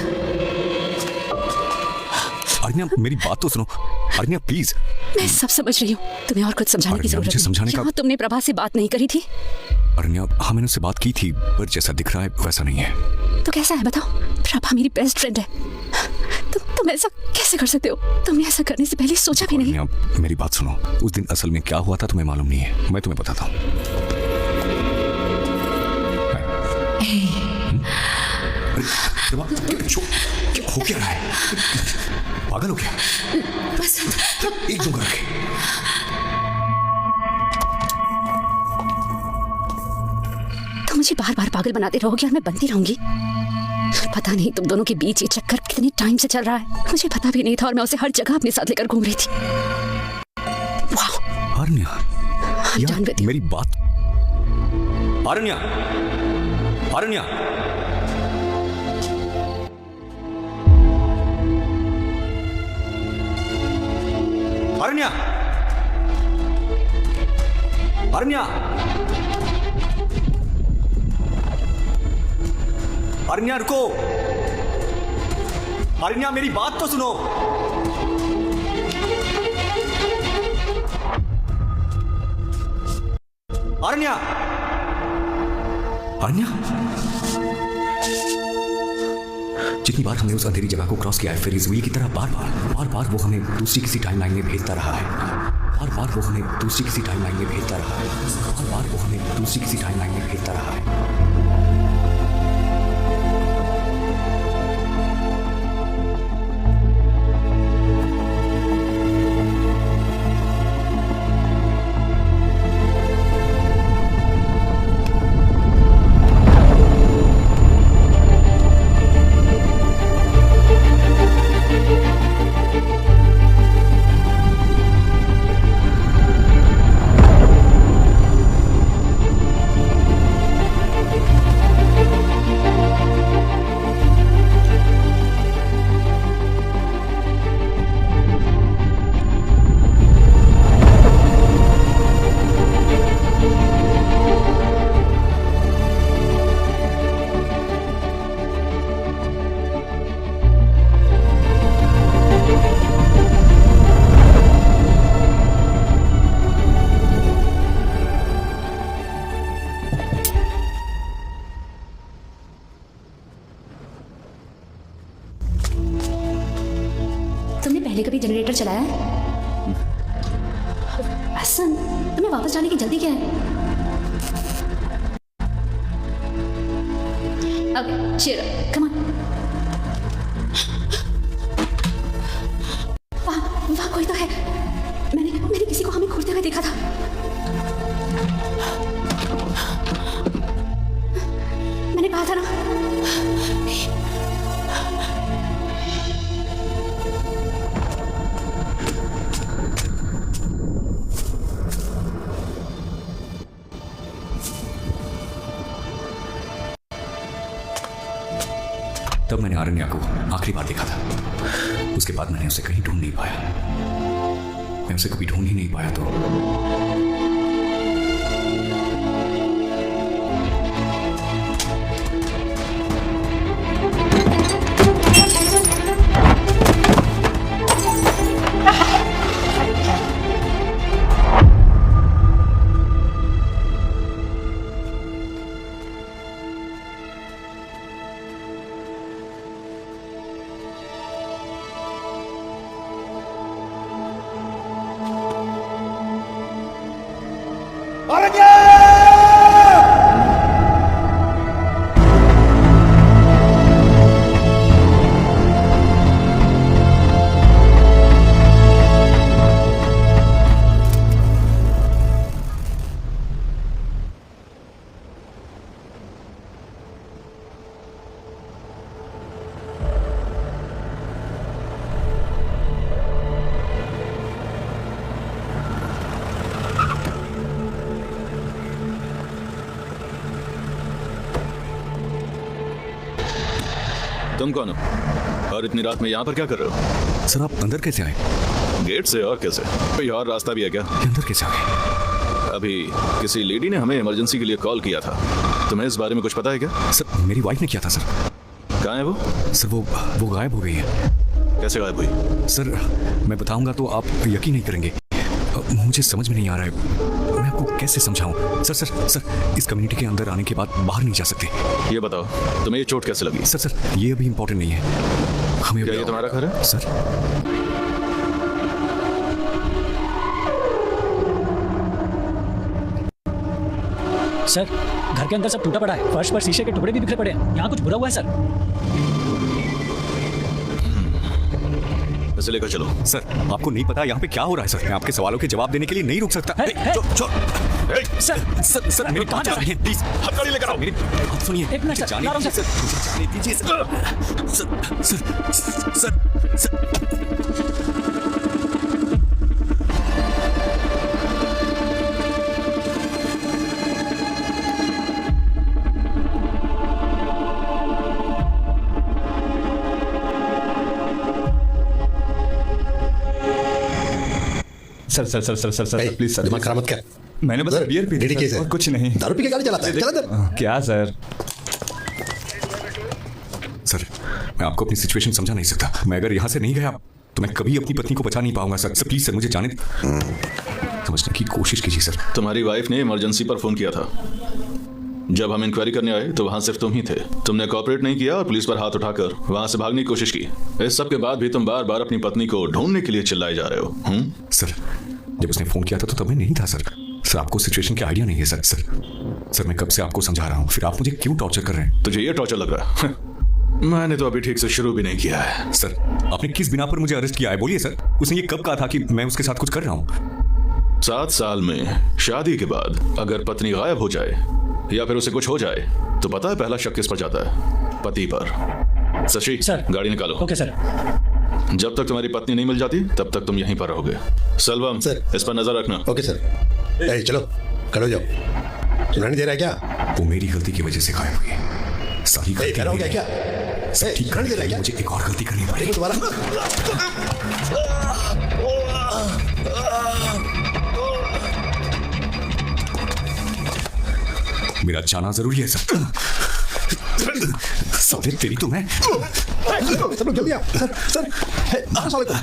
अरण्या मेरी बात तो सुनो। अरण्या प्लीज। मैं सब समझ रही हूँ, तुम्हें और कुछ समझाने की जरूरत मुझे समझाने नहीं। का... क्या तुमने प्रभा से बात नहीं करी थी? अरण्या, हाँ मैंने उससे बात की थी, पर जैसा दिख रहा है वैसा नहीं है। तो कैसा है बताओ? प्रभा मेरी बेस्ट फ्रेंड है। तुम ऐसा कैसे कर सकते हो? तुमने ऐसा करने से पहले सोचा भी नहीं। अरण्या मेरी बात सुनो। उस दिन असल में क्या हुआ था तुम्हें मालूम नहीं है। मैं तुम्हें बताता हूँ। क्या हो क्या रहा है? पागल हो क्या? एक जगह रखे। तुम मुझे बार बार पागल बनाते रहोगे और मैं बनती रहूंगी। पता नहीं तुम दोनों के बीच ये चक्कर कितने टाइम से चल रहा है, मुझे पता भी नहीं था और मैं उसे हर जगह अपने साथ लेकर घूम रही थी। वाह आरण्या, done with you. मेरी बात। आरण्या, आरण्या, आरण्या, आरण्या, आरण्या रुको। आरण्या मेरी बात तो सुनो। आरण्या, आरण्या, जितनी बार हमने उस अंधेरी जगह को क्रॉस किया है, फिर इस व्हील की तरह बार बार वो हमें दूसरी किसी टाइमलाइन में भेजता रहा है। बार वो हमें दूसरी किसी टाइमलाइन में भेजता रहा है। बार वो हमें दूसरी किसी टाइमलाइन में भेजता रहा है। तुमने पहले कभी जनरेटर चलाया है? हसन, तुम्हें वापस जाने की जल्दी क्या है? अब cheer up, come on. वहाँ कोई तो है। मैंने किसी को हमें घूरते हुए देखा था। मैंने कहा था ना। तब मैंने आरण्या को आखिरी बार देखा था। उसके बाद मैंने उसे कहीं ढूंढ नहीं पाया। मैं उसे कभी ढूंढ ही नहीं पाया। तो तुम कौन हो और इतनी रात में यहाँ पर क्या कर रहे हो? सर आप अंदर कैसे आए? गेट से। और कैसे? कोई और रास्ता भी है क्या? अंदर कैसे आ गए? अभी किसी लेडी ने हमें इमरजेंसी के लिए कॉल किया था। तुम्हें इस बारे में कुछ पता है क्या? सर मेरी वाइफ ने किया था सर। कहाँ है वो? सर वो गायब हो गई है। कैसे गायब हुई? सर मैं बताऊंगा तो आप यकीन नहीं करेंगे। मुझे समझ में नहीं आ रहा है मैं आपको कैसे समझाऊं। सर इस कम्युनिटी के अंदर आने के बाद बाहर नहीं जा सकते। ये बताओ तुम्हें ये चोट कैसे लगी? सर ये अभी इम्पोर्टेंट नहीं है। हमें क्या ये तुम्हारा घर है? सर घर के अंदर सब टूटा पड़ा है। फर्श पर शीशे के टुकड़े भी बिखरे पड़े हैं। यहाँ कुछ बुरा हुआ है सर? इसे लेकर चलो। सर आपको नहीं पता यहाँ पे क्या हो रहा है सर। मैं आपके सवालों के जवाब देने के लिए नहीं रुक सकता। सर मेरी बात जाने दीजिए प्लीज। हम गाड़ी लेकर आओ। मेरी बात सुनिए। एक मिनट सर, जाने आराम से। दीजिए सर, मुझे जाने दीजिए सर। सर प्लीज सर, दिमाग खराब मत कर। मैंने बस उधर, बियर पी डीडी थी केस सर, है। और कुछ नहीं। दारू पी के गाड़ी चलाता है, चला दर। क्या सर? सर मैं आपको अपनी सिचुएशन समझा नहीं सकता। मैं अगर यहाँ से नहीं गया तो मैं कभी अपनी पत्नी को बचा नहीं पाऊंगा सर। सर प्लीज सर मुझे जाने समझने की कोशिश कीजिए सर। तुम्हारी वाइफ ने इमरजेंसी पर फोन किया था। जब हम इंक्वायरी करने आए तो वहां सिर्फ तुम ही थे। तुमने कोऑपरेट नहीं किया और पुलिस पर हाथ उठाकर वहां से भागने की कोशिश की। इस सब के बाद भी तुम बार बार अपनी पत्नी को ढूंढने के लिए चिल्लाए जा रहे हो। सर जब उसने फोन किया था तो तब मैं नहीं था सर। सर आपको सिचुएशन की आइडिया नहीं है सर मैं कब से आपको समझा रहा हूँ, फिर आप मुझे क्यों टॉर्चर कर रहे हैं? तुझे ये टॉर्चर लग रहा है? मैंने तो अभी ठीक से शुरू भी नहीं किया है। सर आपने किस बिना पर मुझे अरेस्ट किया है बोलिए सर। उसने ये कब कहा था कि मैं उसके साथ कुछ कर रहा हूँ? 7 साल में शादी के बाद अगर पत्नी गायब हो जाए या फिर उसे कुछ हो जाए तो पता है पहला शक किस पर जाता है? पति पर। शशि सर। गाड़ी निकालो। Okay sir. जब तक तुम्हारी पत्नी नहीं मिल जाती तब तक तुम यहीं पर रहोगे। सलवम सर। इस पर नजर रखना। Okay sir. ए, चलो खड़े हो जाओ। सुनाई नहीं दे रहा है क्या? वो मेरी गलती की वजह से गायब हुई है। सारी ए, गलती खड़ा हो गया मेरी क्या? है। सब ए, ठीक सुनाई करने नहीं दे के रहा लिए है क्या? मुझे एक और गलती करनी पड़ेगी। देखो दोबारा। मेरा जाना जरूरी है सर। साले तेरी तो मैं। सब लोग जल्दी आओ। सर अस्सलाम वालेकुम।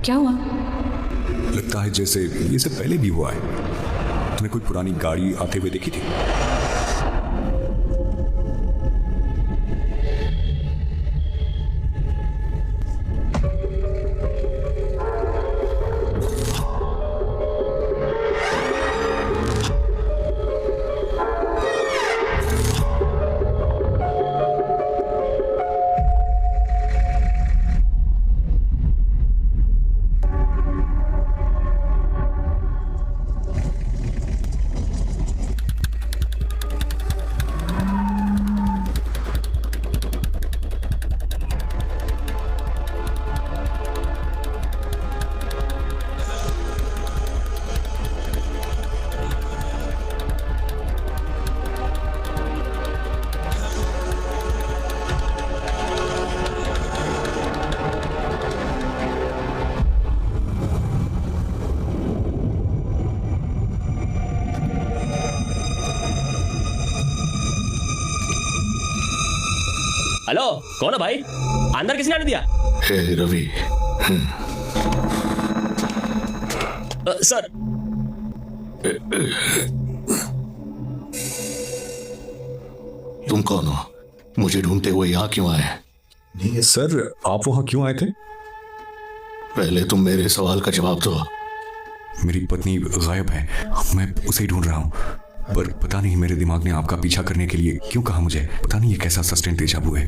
क्या हुआ? लगता है जैसे ये सब पहले भी हुआ है। तुमने कोई पुरानी गाड़ी आते हुए देखी थी? हेलो, कौन है भाई? अंदर किसने आने दिया? हे रवि। सर। तुम कौन हो? मुझे ढूंढते हुए यहाँ क्यों आए? सर आप वहां क्यों आए थे? पहले तुम मेरे सवाल का जवाब दो। मेरी पत्नी गायब है, मैं उसे ही ढूंढ रहा हूँ। पर पता नहीं मेरे दिमाग ने आपका पीछा करने के लिए क्यों कहा मुझे। पता नहीं ये कैसा सस्टेन डेजा वू है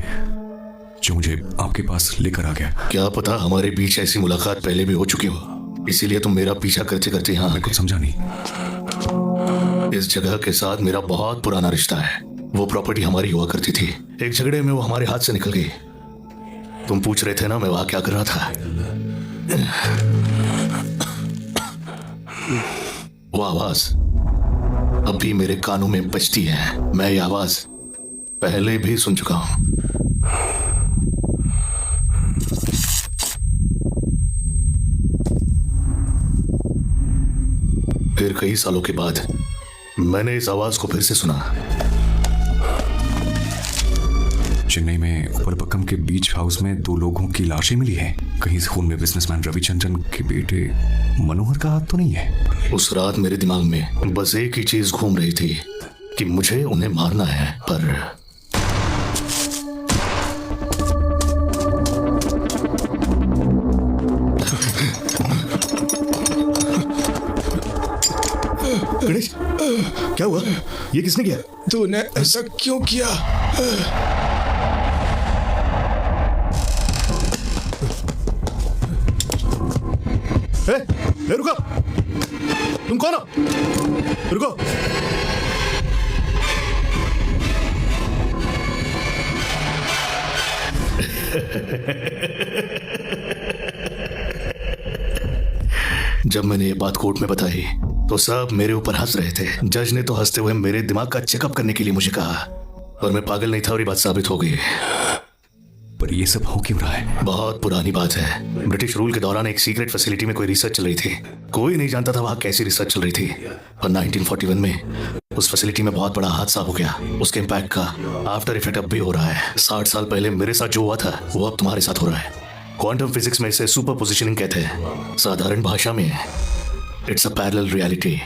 जो मुझे आपके पास लेकर आ गया। क्या पता हमारे बीच ऐसी मुलाकात पहले भी हो चुकी हो, इसीलिए तुम मेरा पीछा करते करते यहाँ। मैं कुछ समझा नहीं। इस जगह के साथ मेरा बहुत पुराना रिश्ता है। वो प्रॉपर्टी हमारी हुआ करती थी। एक झगड़े में वो हमारे हाथ से निकल गई। तुम पूछ रहे थे ना मैं वहां क्या कर रहा था? वो आवाज अब भी मेरे कानों में बजती है। मैं ये आवाज पहले भी सुन चुका हूं। फिर कई सालों के बाद मैंने इस आवाज को फिर से सुना। चेन्नई में उपरपक्कम के बीच हाउस में 2 लोगों की लाशें मिली हैं। कहीं इस खून में बिजनेसमैन रविचंद्रन के बेटे मनोहर का हाथ तो नहीं है? उस रात मेरे दिमाग में बस एक ही चीज घूम रही थी कि मुझे उन्हें मारना है, पर गणेश, क्या हुआ? ये किसने किया? तूने ऐसा क्यों किया? रुको! तुम कौन हो? रुको! जब मैंने ये बात कोर्ट में बताई तो सब मेरे ऊपर हंस रहे थे। जज ने तो हंसते हुए मेरे दिमाग का चेकअप करने के लिए मुझे कहा, और मैं पागल नहीं था और ये बात साबित हो गई। पर ये सब हो क्यों रहा है? बहुत पुरानी बात है। ब्रिटिश रूल के दौरान एक सीक्रेट फैसिलिटी में कोई रिसर्च चल रही थी। कोई नहीं जानता था वहां कैसी रिसर्च चल रही थी। और 1941 में उस फैसिलिटी में बहुत बड़ा हादसा हो गया। उसके इम्पैक्ट का आफ्टर इफेक्ट अब भी हो रहा है। 60 साल पहले मेरे साथ जो हुआ था वो अब तुम्हारे साथ हो रहा है। क्वांटम फिजिक्स में इसे सुपर पोजिशनिंग कहते हैं। साधारण भाषा में इट्स अ पैरेलल रियलिटी।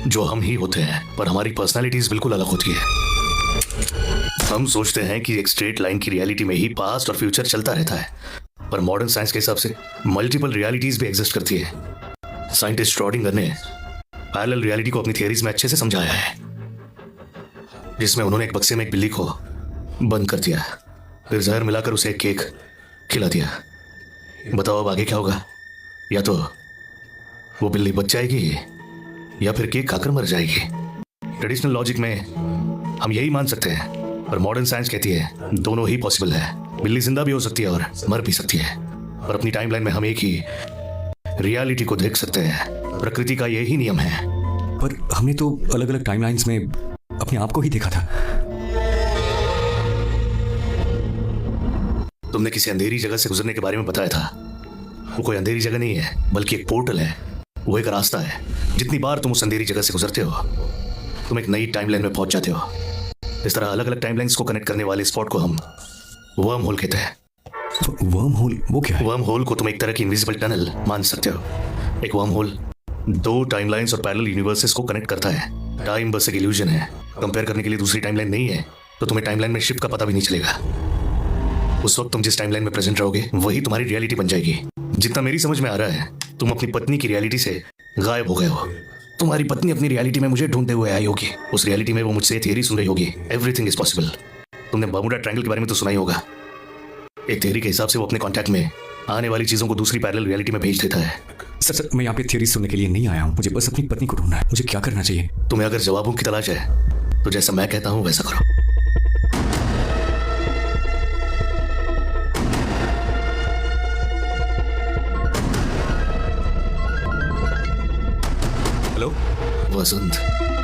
जो हम ही होते हैं, पर हमारी पर्सनालिटीज बिल्कुल अलग होती है। हम सोचते हैं कि एक स्ट्रेट लाइन की रियलिटी में ही पास्ट और फ्यूचर चलता रहता है, पर मॉडर्न साइंस के हिसाब से मल्टीपल रियलिटीज भी एग्जिस्ट करती है। साइंटिस्ट श्रोडिंगर ने पैरेलल रियलिटी को अपनी थियरीज में अच्छे से समझाया है, जिसमें उन्होंने एक बक्से में एक बिल्ली को बंद कर दिया, फिर जहर मिलाकर उसे एक केक खिला दिया। बताओ अब आगे क्या होगा? या तो वो बिल्ली बच जाएगी या फिर केक खाकर मर जाएगी। ट्रेडिशनल लॉजिक में हम यही मान सकते हैं, पर मॉडर्न साइंस कहती है दोनों ही पॉसिबल है। बिल्ली जिंदा भी हो सकती है और मर भी सकती है, और अपनी टाइमलाइन में हम एक ही रियलिटी को देख सकते हैं। प्रकृति का यही नियम है। पर हमने तो अलग अलग टाइमलाइंस में अपने आप को ही देखा था। तुमने किसी अंधेरी जगह से गुजरने के बारे में बताया था। वो कोई अंधेरी जगह नहीं है, बल्कि एक पोर्टल है। वो एक रास्ता है। जितनी बार तुम उस अंधेरी जगह से गुजरते हो, तुम एक नई टाइमलाइन में पहुंच जाते हो। इस तरह अलग अलग टाइमलाइंस को कनेक्ट करने वाले स्पॉट को हम वर्म होल कहते हैं। वर्म होल वो क्या है? वर्म होल को तुम एक तरह की इनविजिबल टनल मान सकते हो। एक वर्म होल 2 टाइमलाइंस और पैरेलल यूनिवर्सेस को कनेक्ट करता है। टाइम बस एक इल्यूजन है। कंपेयर करने के लिए दूसरी टाइमलाइन नहीं है, तो तुम्हें टाइमलाइन में शिफ्ट का पता भी नहीं चलेगा। उस वक्त तुम जिस टाइमलाइन में प्रेजेंट रहोगे वही तुम्हारी रियलिटी बन जाएगी। जितना मेरी समझ में आ रहा है, तुम अपनी पत्नी की रियलिटी से गायब हो गए हो। तुम्हारी पत्नी अपनी रियलिटी में मुझे ढूंढते हुए आई होगी। उस रियलिटी में वो मुझसे थियरी सुन रही होगी, एवरीथिंग इज पॉसिबल। तुमने बर्मुडा ट्रायंगल के बारे में तो सुना ही होगा। एक थियरी के हिसाब से वो अपने कॉन्टैक्ट में आने वाली चीजों को दूसरी पैरेलल रियलिटी में भेज देता है। सर मैं यहाँ पे थियरी सुनने के लिए नहीं आया हूँ। मुझे बस अपनी पत्नी को ढूंढना है। मुझे क्या करना चाहिए? तुम्हें अगर जवाबों की तलाश है तो जैसा मैं कहता हूँ वैसा करो। हेलो वसंत,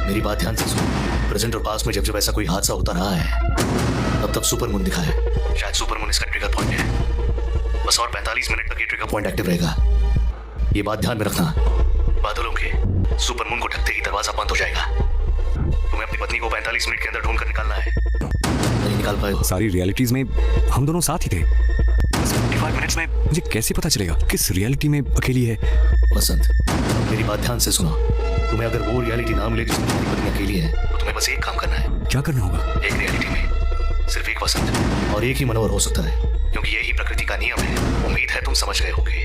मेरी बात ध्यान से सुनो। प्रेजेंट और पास्ट में जब जब ऐसा कोई हादसा होता रहा है, तब तब सुपर मून दिखा है। शायद सुपर मून इसका ट्रिगर पॉइंट है। बस और 45 मिनट तक ये ट्रिगर पॉइंट एक्टिव रहेगा। ये बात ध्यान में रखना। बादलों के सुपर मून को ढकते ही दरवाजा बंद हो जाएगा। तुम्हें अपनी पत्नी को 45 मिनट के अंदर ढूंढ कर निकालना है। नहीं निकाल पाए हो? सारी रियलिटीज में हम दोनों साथ ही थे। 45 मिनट्स में मुझे कैसे पता चलेगा किस रियलिटी में अकेली है? वसंत, मेरी बात ध्यान से सुनो। तुम्हें अगर वो रियलिटी ना मिले जिसमें तुम्हारी पत्नी अकेली है, तो तुम्हें बस एक काम करना है। क्या करना होगा? एक रियलिटी में सिर्फ एक वसंत और एक ही मनोहर हो सकता है, क्योंकि यही प्रकृति का नियम है। उम्मीद है तुम समझ गए होगे।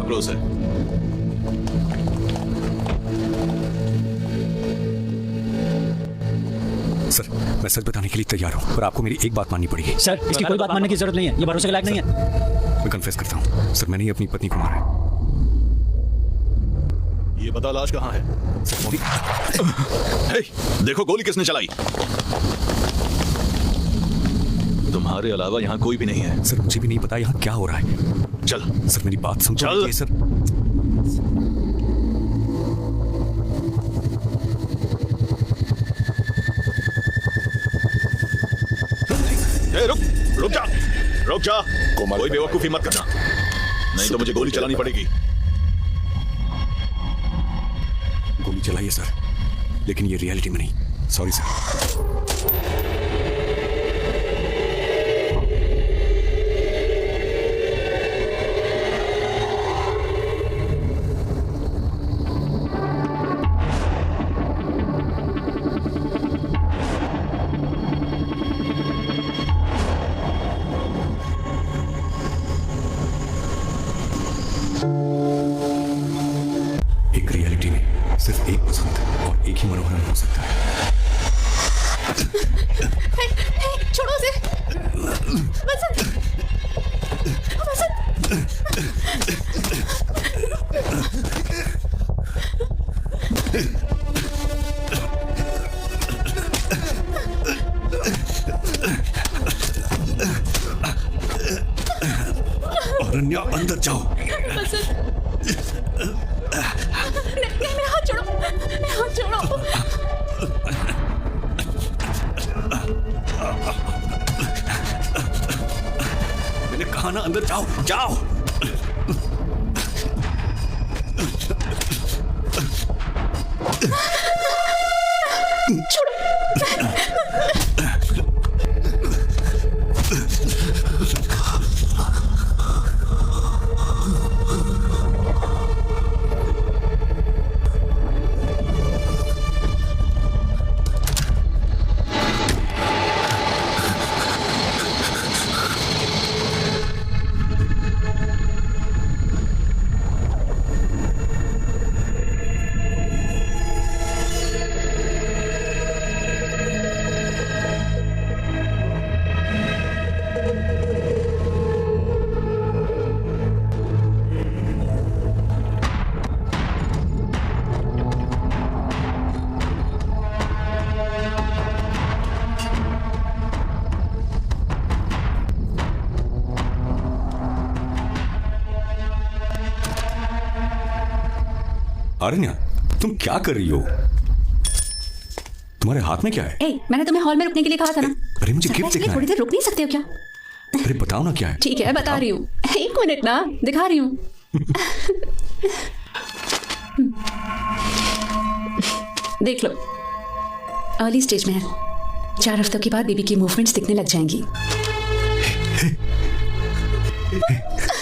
क्लोज है। सर मैं सच बताने के लिए तैयार हूँ, पर आपको मेरी एक बात माननी पड़ेगी। सर इसकी कोई बात मानने की जरूरत नहीं है। ये भरोसे के लायक नहीं है। मैं कन्फेस करता हूँ सर, मैंने ही अपनी पत्नी को मारा है। ये बता लाश कहाँ है? हे, देखो गोली किसने चलाई? तुम्हारे अलावा यहाँ कोई भी नहीं है। सर मुझे भी नहीं पता यहाँ क्या हो रहा है। चल सर मेरी बात समझो। चल। सर रुक जा। कोई बेवकूफी मत करना, नहीं तो मुझे गोली चलानी पड़ेगी। गोली चलाइए सर, लेकिन ये रियलिटी में नहीं। Sorry sir. एक रियलिटी में सिर्फ एक पसंद और एक ही मनोरंजन हो सकता है। छोड़ो उसे। वसंत, अरण्या अंदर जाओ। नहीं, हाथ छोड़ो। मैंने कहा ना अंदर जाओ। अरण्या तुम क्या कर रही हो? तुम्हारे हाथ में क्या है? मैंने तुम्हें हॉल में रुकने के लिए कहा था ना। अरे मुझे गिफ्ट दिखना है। थोड़ी देर रुक नहीं सकते हो क्या? अरे बताओ ना क्या है। ठीक है बता रही हूँ, 1 मिनट ना, दिखा रही हूँ। देख लो, अर्ली स्टेज में है। 4 हफ्तों के बाद बेबी की मूवमेंट्स दिखने लग जाएंगी।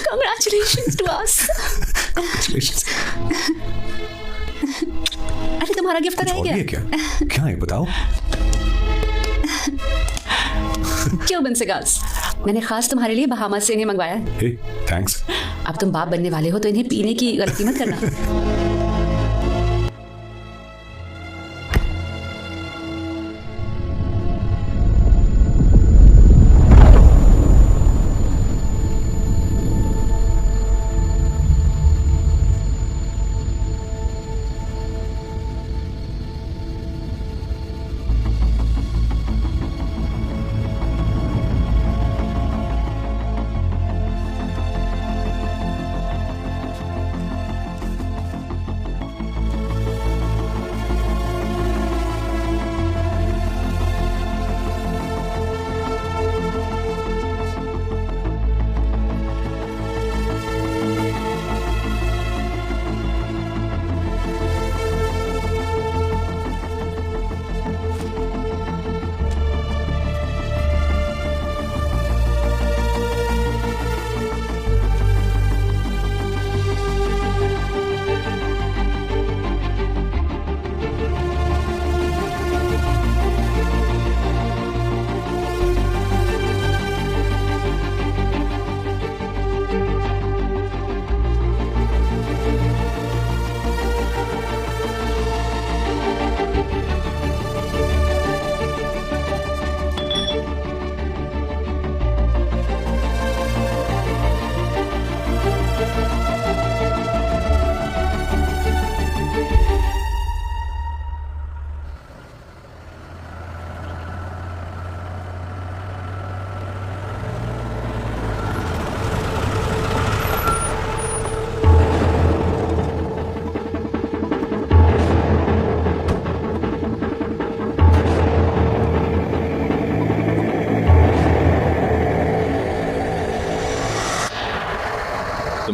Congratulations to us. Congratulations. अरे तुम्हारा गिफ्ट रह गया क्या है बताओ। क्यों बंसेगास, मैंने खास तुम्हारे लिए बहामा से इन्हें मंगवाया है। थैंक्स। अब तुम बाप बनने वाले हो तो इन्हें पीने की गलती मत करना।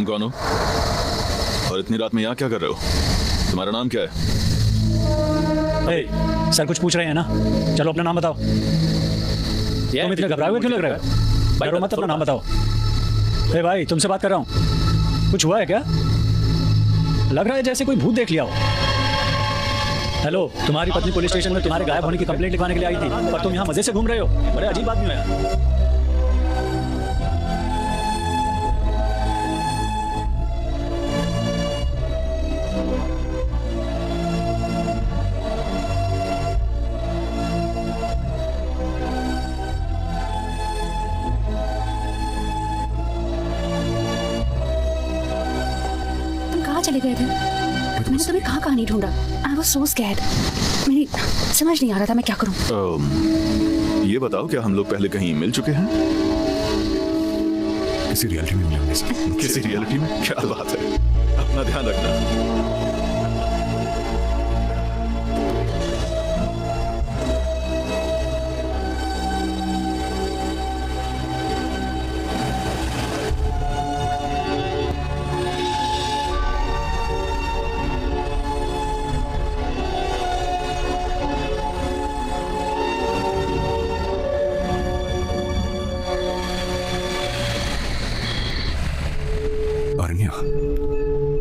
तुम कौन हो और इतनी रात में यहाँ क्या कर रहे हो? तुम्हारा नाम क्या है? सर कुछ पूछ रहे हैं ना, चलो अपना नाम बताओ। तुम इतने घबराए हुए क्यों लग रहे हो? डरो मत, अपना नाम बताओ। भाई तुमसे बात कर रहा हूँ, कुछ हुआ है क्या? लग रहा है जैसे कोई भूत देख लिया हो। हेलो, तुम्हारी पत्नी पुलिस स्टेशन में तुम्हारे गायब होने की कंप्लेंट लिखवाने के लिए आई थी, पर तुम यहाँ मजे से घूम रहे हो। बड़े अजीब आदमी हो यार। चले गए थे? मैंने तुम्हें कहाँ नहीं ढूंढा। I was so scared. मेरी समझ नहीं आ रहा था मैं क्या करूं। ये बताओ, क्या हम लोग पहले कहीं मिल चुके हैं? किसी रियलिटी में मिले? किसी रियलिटी में? क्या बात है, अपना ध्यान रखना।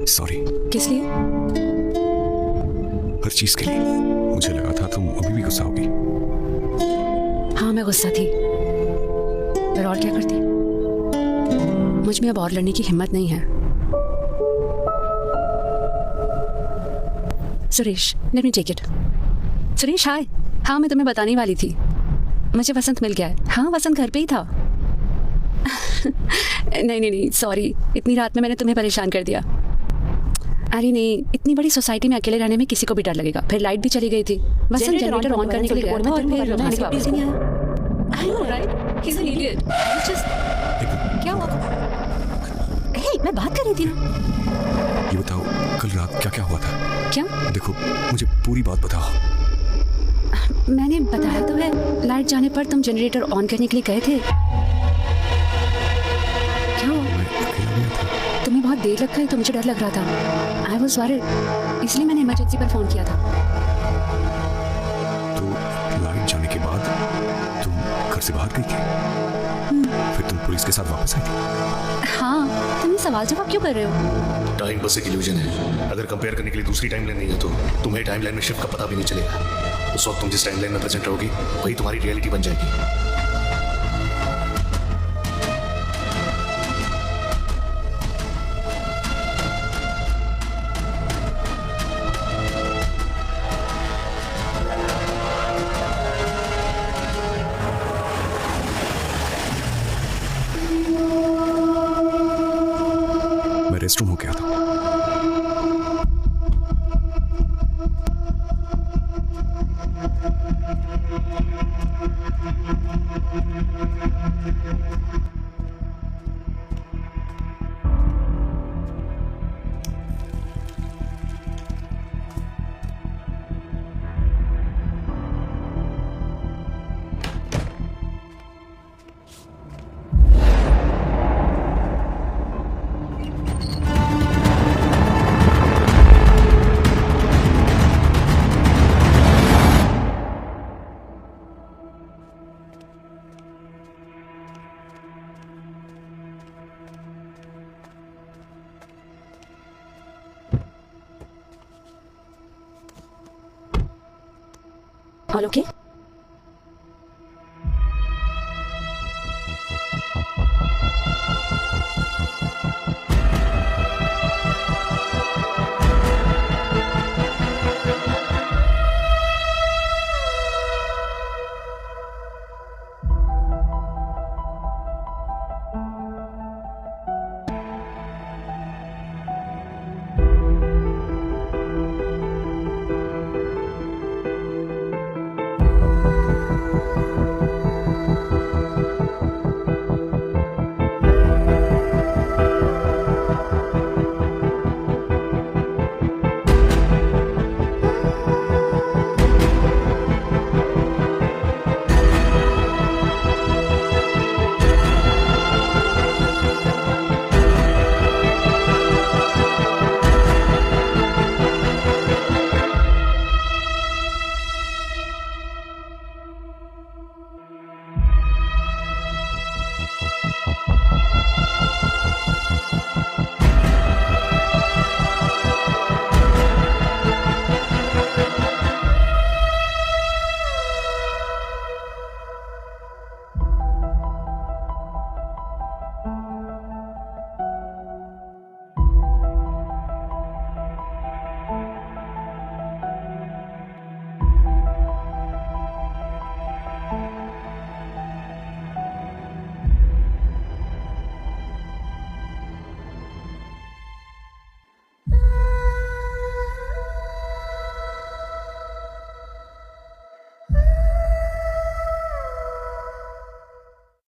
सॉरी। किस लिए? हर चीज के लिए। मुझे लगा था तुम अभी भी गुस्सा होगी। हाँ मैं गुस्सा थी, पर और क्या करती। मुझ में अब और लड़ने की हिम्मत नहीं है। Suresh, let me take it. Suresh hi. हाँ मैं तुम्हें बताने वाली थी, मुझे वसंत मिल गया है। हाँ वसंत घर पे ही था। नहीं सॉरी, इतनी रात में मैंने तुम्हें परेशान कर दिया। अरे नहीं, इतनी बड़ी सोसाइटी में अकेले रहने में किसी को भी डर लगेगा। फिर लाइट भी चली गई थी। वसंत जनरेटर ऑन करने के लिए गया था और फिर वापस नहीं आया। I know right, he is an idiot. क्या हुआ? हे, मैं बात कर रही थी ना। ये बताओ कल रात क्या क्या हुआ था? क्या? देखो मुझे पूरी बात बताओ। मैंने बताया तो है, लाइट जाने पर तुम जनरेटर ऑन करने के लिए गए थे। क्या हुआ? तुम्हें बहुत देर लग गई तो मुझे डर लग रहा था। आई वॉज वरीड, इसलिए मैंने इमरजेंसी पर फोन किया था। तो लाइट जाने के बाद तुम घर से बाहर गई थी? फिर तुम पुलिस के साथ वापस आई थी? हाँ, तुम ये सवाल जवाब क्यों कर रहे हो? टाइम बस एक इल्यूजन है। अगर कंपेयर करने के लिए दूसरी टाइमलाइन नहीं है तो तुम्हें टाइमलाइन में शिफ्ट का पता भी नहीं चलेगा। उस वक्त तुम जिस टाइमलाइन में प्रेजेंट रहोगी वही तुम्हारी रियलिटी बन जाएगी। रेस्टरूम हो गया था। All okay?